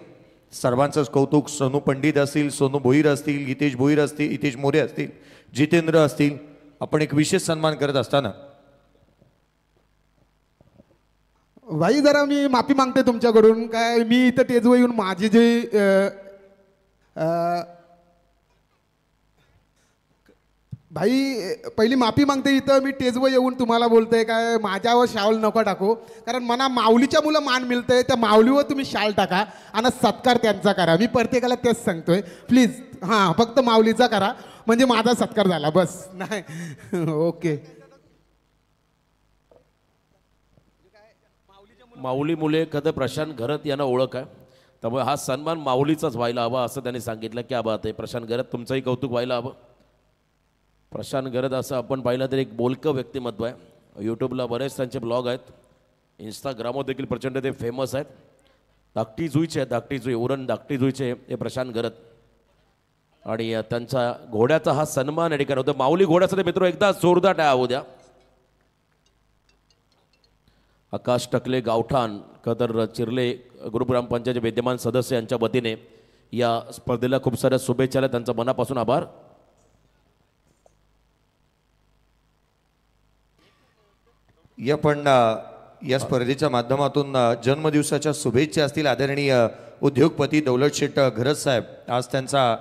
सर्वांचंच कौतुक. सोनू पंडित असतील, सोनू भोईर असतील, हितेश भोईर असतील, हितेश मोरे असतील, जितेंद्र असतील, आपण एक विशेष सन्मान करत असताना भाई जरा मी माफी मागते तुमच्याकडून. काय मी इथं टेजवर येऊन माझी जे भाई पहिली माफी मागते. इथं मी टेजवर येऊन तुम्हाला बोलतोय काय माझ्यावर शाल नको टाकू, कारण मला माऊलीच्या मुलं मान मिळतंय, त्या माऊलीवर तुम्ही शाल टाका आणि सत्कार त्यांचा करा. मी प्रत्येकाला तेच सांगतोय, प्लीज हां फक्त माऊलीचा करा म्हणजे माझा सत्कार झाला बस. नाही ओके. माऊली मुले कधी प्रशांत घरत यांना ओळख आहे, त्यामुळे हा सन्मान माऊलीचाच व्हायला हवा असं त्यांनी सांगितलं. क्या बात आहे. प्रशांत घरत तुमचंही कौतुक व्हायला हवं. प्रशांत घरत असं आपण पाहिलं तर एक बोलकं व्यक्तिमत्व आहे. यूट्यूबला बरेच त्यांचे ब्लॉग आहेत, इंस्टाग्रामवर देखील प्रचंड ते फेमस आहेत. धाकटी जुईचे आहेत, धाकटी जुई उरण धाकटी जुईचे हे प्रशांत घरत. आणि त्यांचा घोड्याचा हा सन्मान या ठिकाणी होतो. माऊली घोड्यासाठी मित्र एकदा जोरदार टाळ्या होऊ द्या. आकाश टकले गावठाण कदर चिरले ग्रुप ग्रामपंचायतचे विद्यमान सदस्य यांच्या वतीने या स्पर्धेला खूप साऱ्या शुभेच्छा आहेत. त्यांचा मनापासून आभार. या पण या स्पर्धेच्या माध्यमातून जन्मदिवसाच्या शुभेच्छा असतील. आदरणीय उद्योगपती दौलत शेठ घरत साहेब, आज त्यांचा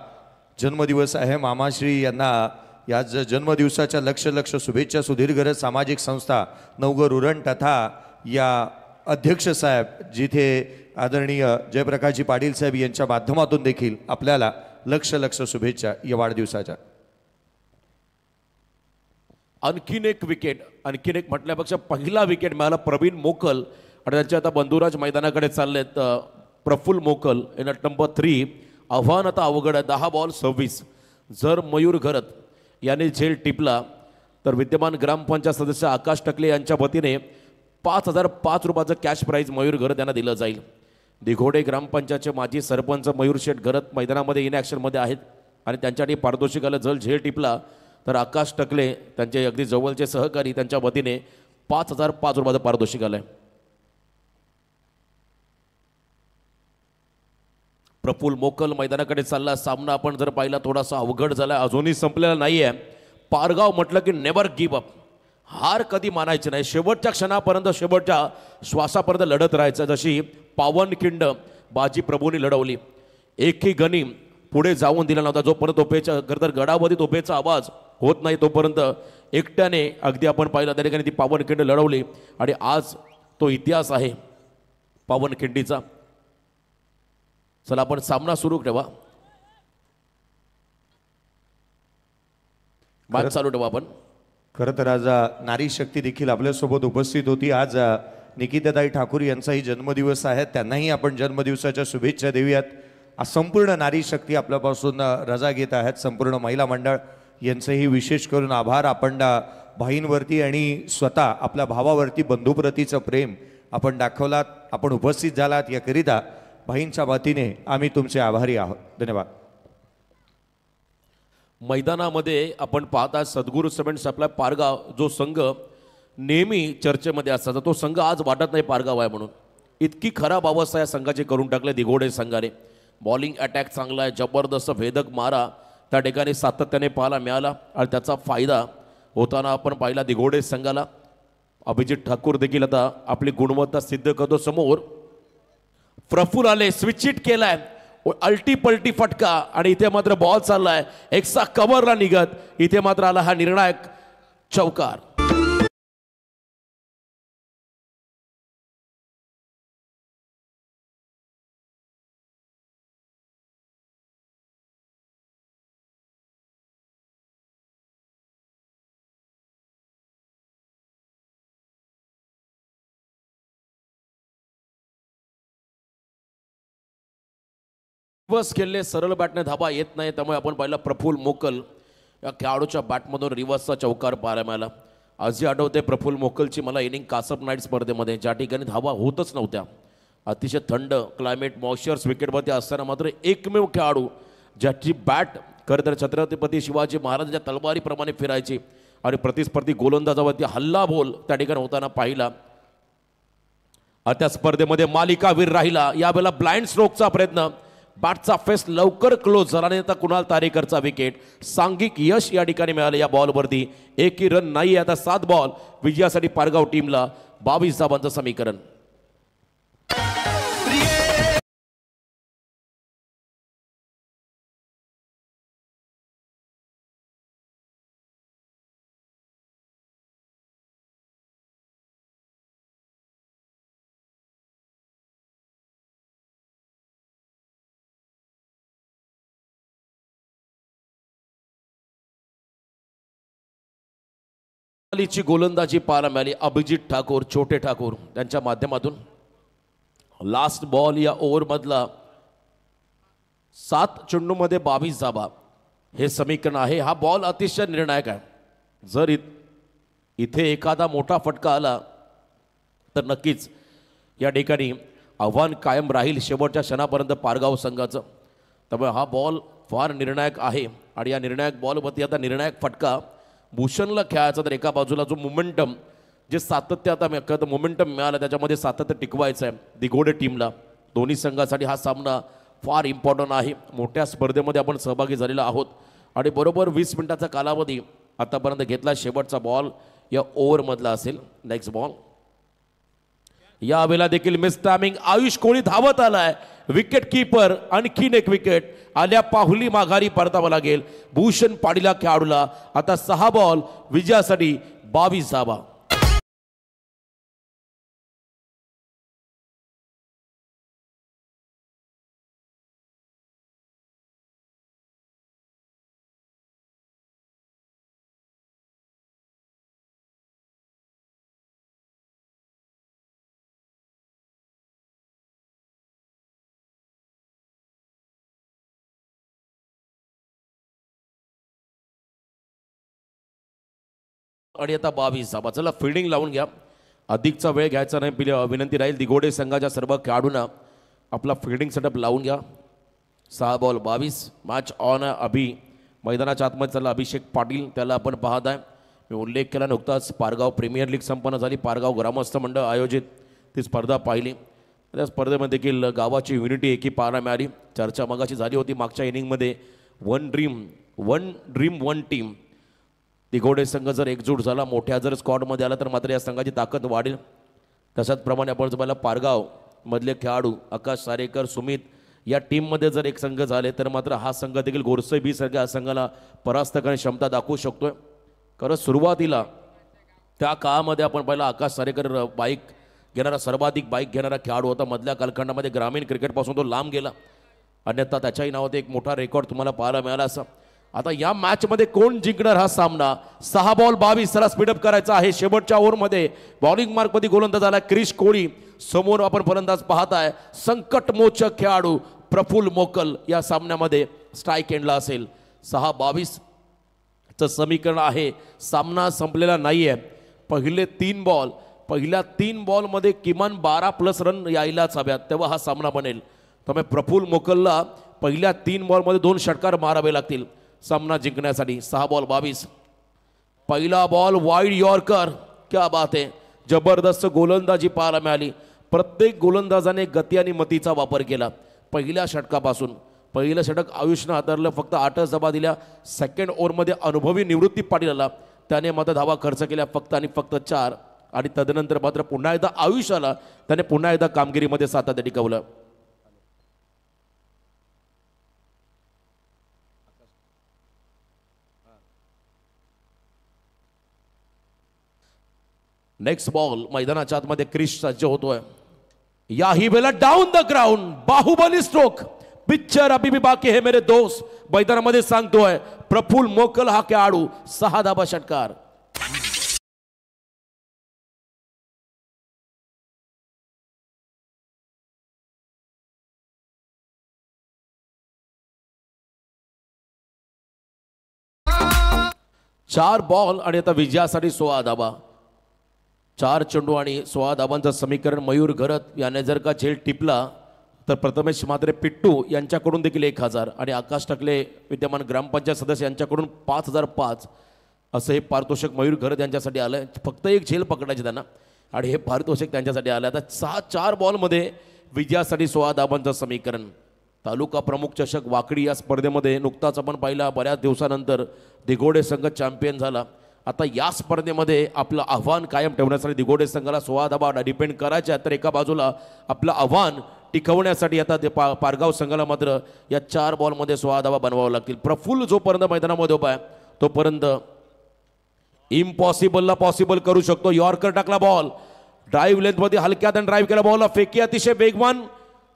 जन्मदिवस आहे. मामाश्री यांना या जन्मदिवसाच्या लक्ष शुभेच्छा. सुधीर घरत सामाजिक संस्था नवघर उरण तथा या अध्यक्ष साहेब, जिथे आदरणीय जयप्रकाशजी पाटील साहेब यांच्या माध्यमातून देखील आपल्याला लक्ष शुभेच्छा या वाढदिवसाच्या. आणखीन एक विकेट, आणखीन एक म्हटल्यापेक्षा पहिला विकेट मिळाला प्रवीण मोकल आणि त्यांचे आता बंधुराज मैदानाकडे चाललेत. प्रफुल्ल मोकल इन अट नंबर 3. आव्हान आता अवघड आहे. 10 बॉल 26. जर मयूर घरत याने झेल टिपला तर विद्यमान ग्रामपंचायत सदस्य आकाश टकले यांच्या वतीने 5,005 रुपयाचं कॅश प्राईज मयूर घरत यांना दिलं जाईल. दिघोडे ग्रामपंचायतचे माजी सरपंच मयूर शेठ घरत मैदानामध्ये इन ॲक्शनमध्ये आहेत आणि त्यांच्यासाठी पारितोषिकाला जर झेल टिपला तर आकाश टकले त्यांचे अगदी जवळचे सहकारी त्यांच्या वतीने 5,005 रुपयाचं पारितोषिक आलं आहे. प्रफुल्ल मोकल मैदानाकडे चालला. सामना आपण जर पाहिला थोडासा अवघड झाला, अजूनही संपलेला नाही आहे. पारगाव म्हटलं की नेवर गिव्ह अप, हार कधी मानायची नाही. शेवटच्या क्षणापर्यंत, शेवटच्या श्वासापर्यंत लढत राहायचं. जशी पावनखिंड बाजी प्रभूंनी लढवली. एकही गणी पुढे जाऊन दिला नव्हता. जोपर्यंत तोफेच्या खरं तर गडावधी तोफेचा आवाज होत नाही तोपर्यंत एकट्याने अगदी आपण पाहिलं त्या ठिकाणी ती पावनखिंड लढवली आणि आज तो इतिहास आहे पावनखिंडीचा. चला आपण सामना सुरू ठेवा, बात चालू ठेवा आपण. खरं तर आज नारी शक्ती देखील आपल्यासोबत उपस्थित होती. आज निकिताताई ठाकूर यांचाही जन्मदिवस आहे, त्यांनाही आपण जन्मदिवसाच्या शुभेच्छा देऊयात. आज संपूर्ण नारी शक्ती आपल्यापासून रजा घेत आहेत. संपूर्ण महिला मंडळ यांचंही विशेष करून आभार. आपण भाईंवरती आणि स्वतः आपल्या भावावरती बंधुप्रतीचं प्रेम आपण दाखवलात, आपण उपस्थित झालात, याकरिता भाईंच्या वतीने आम्ही तुमचे आभारी आहोत. धन्यवाद. मैदानामध्ये आपण पाहता सद्गुरू सिमेंट सप्लाय पारगाव, जो संघ नेहमी चर्चेमध्ये असतात, तो संघ आज वाटत नाही पारगाव आहे म्हणून. इतकी खराब अवस्था या संघाची करून टाकले दिघोडे संघाने. बॉलिंग अटॅक चांगला आहे, जबरदस्त भेदक मारा त्या ठिकाणी सातत्याने पाहायला मिळाला आणि त्याचा फायदा होताना आपण पाहिला दिघोडे संघाला. अभिजित ठाकूर देखील आता आपली गुणवत्ता सिद्ध करतो. समोर प्रफुल्ल आले, स्विच हिट केलाय, अल्टी पलटी फटका आणि इथे मात्र बॉल चाललाय एक्सा कव्हरला निघत. इथे मात्र आला हा निर्णायक चौकार. बस खेळले, सरळ बॅटने धाबा येत नाही, त्यामुळे आपण पाहिलं प्रफुल्ल मोकल या खेळाडूच्या बॅटमधून रिव्हर्सचा चौकार पाहायला मिळाला. आजही आठवते प्रफुल्ल मोकलची मला इनिंग कासप नाईट स्पर्धेमध्ये ज्या ठिकाणी धावा होतच नव्हत्या, अतिशय थंड क्लायमेट मॉइश्चर्स विकेटवरती असताना मात्र एकमेव खेळाडू ज्याची बॅट खरं तर छत्रपती शिवाजी महाराजांच्या तलवारीप्रमाणे फिरायची आणि प्रतिस्पर्धी गोलंदाजावरती हल्ला बोल त्या ठिकाणी होताना पाहिला. त्या स्पर्धेमध्ये मालिकावीर राहिला. यावेळेला ब्लाइंड स्ट्रोकचा प्रयत्न, बॅटचा फेस लवकर क्लोज झाला नाही तर कुणाल तारेकरचा विकेट. सांघिक यश या ठिकाणी मिळाले या बॉलवरती. एकही रन नाही. आता 7 बॉल विजयासाठी पारगाव टीमला 22 धावांचं समीकरण. ची गोलंदाजी पाहायला मिळाली. अभिजित ठाकूर, छोटे ठाकूर त्यांच्या माध्यमातून. लास्ट बॉल या ओव्हरमधला 7 चेंडूमध्ये 22 धावा हे समीकरण आहे. हा बॉल अतिशय निर्णायक आहे. जर इथे एखादा मोठा फटका आला तर नक्कीच या ठिकाणी आव्हान कायम राहील शेवटच्या क्षणापर्यंत पारगाव संघाचं. त्यामुळे हा बॉल फार निर्णायक आहे आणि या निर्णायक बॉलवरती आता निर्णायक फटका भूषणला खेळायचा. तर एका बाजूला जो मोमेंटम, जे सातत्य आता मोमेंटम मिळालं त्याच्यामध्ये सातत्य टिकवायचं आहे दिघोडे टीमला. दोन्ही संघासाठी हा सामना फार इम्पॉर्टंट आहे. मोठ्या स्पर्धेमध्ये आपण सहभागी झालेलो आहोत आणि बरोबर 20 मिनिटाचा कालावधी आतापर्यंत घेतला. शेवटचा बॉल या ओव्हरमधला असेल. Next ball. यावेळेला देखील मिस टायमिंग. आयुष कोळी धावत आलाय. विकेट कीपर आणखीन एक विकेट आल्या पाहुली माघारी परतावा लागेल भूषण पाडीला खेळाडूला. आता 6 बॉल विजयासाठी 22 धावा. आणि आता 22 धावा. चला फिल्डिंग लावून घ्या. अधिकचा वेळ घ्यायचा नाही. विनंती राहील दिघोडे संघाच्या सर्व खेळाडूंना आपला फिल्डिंग सेटअप लावून घ्या. 6 बॉल 22. मॅच ऑन आहे. अभि मैदानाच्या आतमध्ये चालला अभिषेक पाटील, त्याला आपण पाहत आहे. मी उल्लेख केला नुकताच पारगाव प्रीमियर लीग संपन्न झाली. पारगाव ग्रामस्थ मंडळ आयोजित ती स्पर्धा पाहिली. त्या स्पर्धेमध्ये देखील गावाची युनिटी एकी पाहायला मिळाली. चर्चा मगाशी झाली होती मागच्या इनिंगमध्ये. One dream one team. दिघोडे संघ जर एकजूट झाला, मोठ्या जर स्क्वॉडमध्ये आला तर मात्र या संघाची ताकद वाढेल. तशाच प्रमाणे आपण जर पारगाव मधले खेळाडू आकाश सारेकर, सुमित या टीममध्ये जर एक संघ झाले तर मात्र हा संघ देखील गोरसे बी सारख्या संघाला परास्त करण्याची क्षमता दाखवू शकतोय. कारण सुरुवातीला त्या काळामध्ये आपण पहिला आकाश सारेकर बाईक घेणारा सर्वाधिक बाईक घेणारा खेळाडू होता. मधल्या कालखंडामध्ये ग्रामीण क्रिकेटपासून तो लांब गेला. अन्यथा त्याच्याही नावात एक मोठा रेकॉर्ड तुम्हाला पाहायला मिळाला असा. आता या मॅचमध्ये कोण जिंकणार हा सामना. 6 बॉल 22. सरा स्पीडअप करायचा आहे. शेवटच्या ओव्हरमध्ये बॉलिंग मार्कमध्ये गोलंदाज आला क्रिश कोळी. समोर आपण फलंदाज पाहताय संकटमोचक खेळाडू प्रफुल्ल मोकल या सामन्यामध्ये स्ट्राईक एंडला असेल. 6-22 चं समीकरण आहे. सामना संपलेला नाहीये. पहिल्या 3 बॉलमध्ये किमान 12+ रन यायलाच हव्यात, तेव्हा हा सामना बनेल. त्यामुळे प्रफुल्ल मोकलला पहिल्या 3 बॉलमध्ये 2 षटकार मारावे लागतील सामना जिंकण्यासाठी. 6 बॉल 22. पहिला बॉल वाईड यॉर्कर. क्या बात आहे. जबरदस्त गोलंदाजी पाहायला मिळाली. प्रत्येक गोलंदाजाने गती आणि मतीचा वापर केला पहिल्या षटकापासून. पहिलं षटक आयुषनं हाताळलं, फक्त 8च धावा दिल्या. सेकंड ओव्हरमध्ये अनुभवी निवृत्ती पाटील आला, त्याने मात्र धावा खर्च केल्या फक्त आणि फक्त 4. आणि तदनंतर मात्र पुन्हा एकदा आयुष आला, त्याने पुन्हा एकदा कामगिरीमध्ये सातत्य टिकवलं. नेक्स्ट बॉल मैदानाच्या आतमध्ये क्रिश सज्ज होतोय. याही वेळेला down the ground Bahubali stroke. Picture अभी भी बाकी है मेरे दोस्त मैदानामध्ये सांगतोय प्रफुल्ल मोकल हा खेळाडू. 6 धावा षटकार. 4 बॉल आणि आता विजयासाठी 16 धाबा. 4 चेंडू आणि 16 धाबांचं समीकरण. मयूर घरत याने जर का झेल टिपला तर प्रथमेश म्हात्रे पिट्टू यांच्याकडून देखील 1000 आणि आकाश टकले विद्यमान ग्रामपंचायत सदस्य यांच्याकडून 5005 असं हे पारितोषिक मयूर घरत यांच्यासाठी आलं आहे. फक्त एक झेल पकडायची त्यांना आणि हे पारितोषिक त्यांच्यासाठी आलं. आता 4 बॉलमध्ये विजयासाठी 16 धाबांचं समीकरण. तालुका प्रमुख चषक वाकडी या स्पर्धेमध्ये नुकताच आपण पाहिला बऱ्याच दिवसानंतर दिघोडे संघ चॅम्पियन झाला. आता या स्पर्धेमध्ये आपलं आव्हान कायम ठेवण्यासाठी दिघोडे संघाला 16 धाबा डिपेंड करायच्या. तर एका बाजूला आपलं आव्हान टिकवण्यासाठी आता ते पारगाव संघाला मात्र या 4 बॉलमध्ये 16 धाबा बनवावं लागतील. प्रफुल्ल जोपर्यंत मैदानामध्ये उभा आहे तोपर्यंत इम्पॉसिबलला पॉसिबल करू शकतो. यॉर्कर टाकला बॉल ड्राईव्ह लेंथमध्ये हलक्यात आणि ड्राईव्ह केला बॉलला फेकी अतिशय वेगवान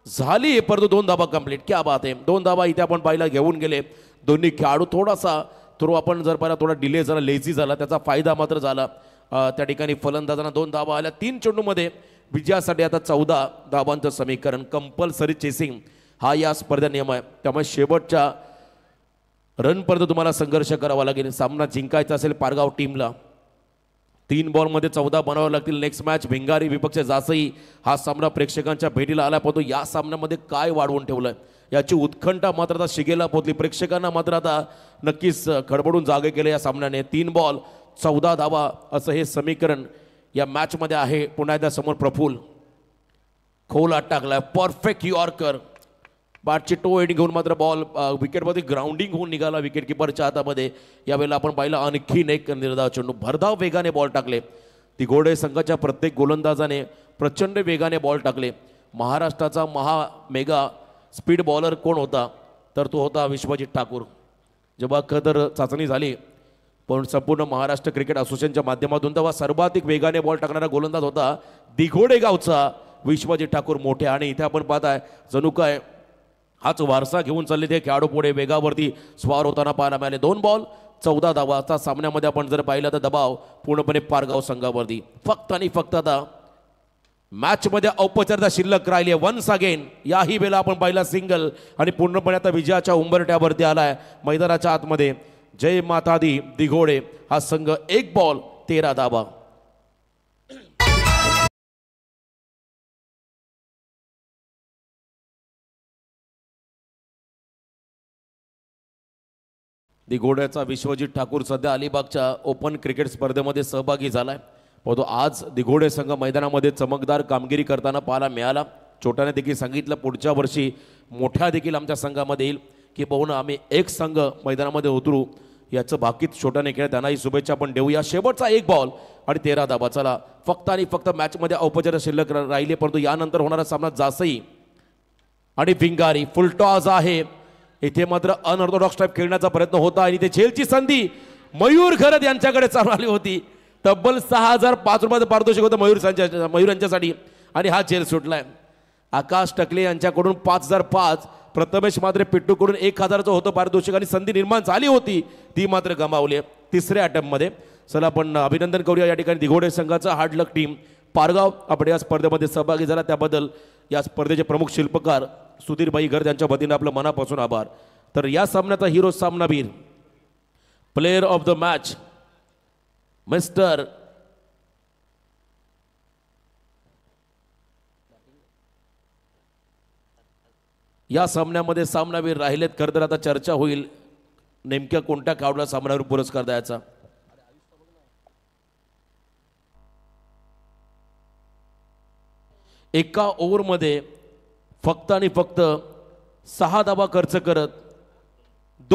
झाली परंतु 2 धाबा कंप्लीट. क्या बात आहे. 2 धाबा इथे आपण पाहिला घेऊन गेले दोन्ही खेळाडू. थोडासा थ्रो आपण जर पाहिला थोडा डिले झाला लेझी झाला त्याचा फायदा मात्र झाला. त्या ठिकाणी फलंदाजांना 2 धाबा आल्या. 3 चेंडूमध्ये विजयासाठी आता 14 धाबांचं समीकरण. कंपल्सरी चेसिंग हा या स्पर्धा नियम आहे त्यामुळे शेवटच्या रनपर्यंत तुम्हाला संघर्ष करावा लागेल. सामना जिंकायचा असेल पारगाव टीमला. 3 बॉलमध्ये 14 बनावे लागतील. नेक्स्ट मॅच भिंगारी विपक्ष जासई हा सामना प्रेक्षकांच्या भेटीला आला परंतु या सामन्यामध्ये काय वाढवून ठेवलंय याची उत्कंठा मात्र आता शिगेला पोहोचली. प्रेक्षकांना मात्र आता नक्कीच खडबडून जागे केले या सामन्याने. 3 बॉल 14 धावा असं हे समीकरण या मॅचमध्ये आहे. पुन्हा एकदा समोर प्रफुल्ल खोला टाकलाय परफेक्ट यॉर्कर. बॅटची टो एंड घेऊन मात्र बॉल विकेटमध्ये ग्राउंडिंग होऊन निघाला विकेट किपरच्या हातामध्ये. यावेळेला आपण पाहिलं आणखीन एक निर्धाव चेंडू. भरधाव वेगाने बॉल टाकले. दिघोडे संघाच्या प्रत्येक गोलंदाजाने प्रचंड वेगाने बॉल टाकले. महाराष्ट्राचा मेगा स्पीड बॉलर कोण होता तर तो होता विश्वजित ठाकूर. जेव्हा खतर चाचणी झाली पण संपूर्ण महाराष्ट्र क्रिकेट असोसिएशनच्या माध्यमातून तेव्हा सर्वाधिक वेगाने बॉल टाकणारा गोलंदाज होता दिघोडे गावचा विश्वजित ठाकूर मोठे. आणि इथे आपण पाहताय जणू काय हाच वारसा घेऊन चालले ते खेळाडू पुढे वेगावरती स्वार होताना पाहायला मिळाले. 2 बॉल 14 धावाचा सामन्यामध्ये आपण जर पाहिलं तर दबाव पूर्णपणे पारगाव संघावरती. फक्त आणि फक्त आता मॅचमध्ये औपचारिकता शिल्लक राहिली आहे. वन्स अगेन याही वेळेला आपण पाहिला सिंगल आणि पूर्णपणे आता विजयाच्या उंबरट्यावरती आलाय मैदानाच्या आतमध्ये. जय माता दी दिघोडे हा संघ 1 बॉल 13 धावा. दिघोड्याचा विश्वजित ठाकूर सध्या अलिबागच्या ओपन क्रिकेट स्पर्धेमध्ये सहभागी झालाय परंतु आज दिघोडे संघ मैदानामध्ये चमकदार कामगिरी करताना पाहायला मिळाला. छोट्याने देखील सांगितलं पुढच्या वर्षी मोठ्या देखील आमच्या संघामध्ये येईल की पाहून आम्ही एक संघ मैदानामध्ये उतरू. याचं बाकीच छोट्याने खेळ त्यांनाही शुभेच्छा आपण देऊया. शेवटचा 1 बॉल आणि 13 धाबा. चला फक्त आणि फक्त मॅचमध्ये औपचारिक शिल्लक राहिले परंतु यानंतर होणारा सामना जासई आणि भिंगारी फुलटॉस आहे. इथे मात्र अनऑर्थोडॉक्स टाईप खेळण्याचा प्रयत्न होता आणि ते झेलची संधी मयूर घरत यांच्याकडे चालू आली होती. तब्बल 6005 रुपयाचं पारितोषिक होतं मयूर यांच्यासाठी आणि हा झेल सुटलाय. आकाश टकले यांच्याकडून 5005 प्रथमेश मात्र पिट्टूकडून 1000चं होतं पारितोषिक आणि संधी निर्माण झाली होती ती मात्र गमावली 3ऱ्या अटेम्प्टमध्ये. चला आपण अभिनंदन करूया या ठिकाणी दिघोडे संघाचा हार्ड लक टीम पारगाव आपण या स्पर्धेमध्ये सहभागी झाला त्याबद्दल या स्पर्धेचे प्रमुख शिल्पकार सुधीरभाई घर यांच्या वतीने आपलं मनापासून आभार. तर या सामन्याचा हिरो सामनावीर player of the match mister या सामन्यामध्ये सामनावीर राहिलेत. खरं तर आता चर्चा होईल नेमक्या कोणत्या खेळाडूला सामनावीर पुरस्कार द्यायचा. एका ओव्हरमध्ये फक्त आणि फक्त 6 धावा खर्च करत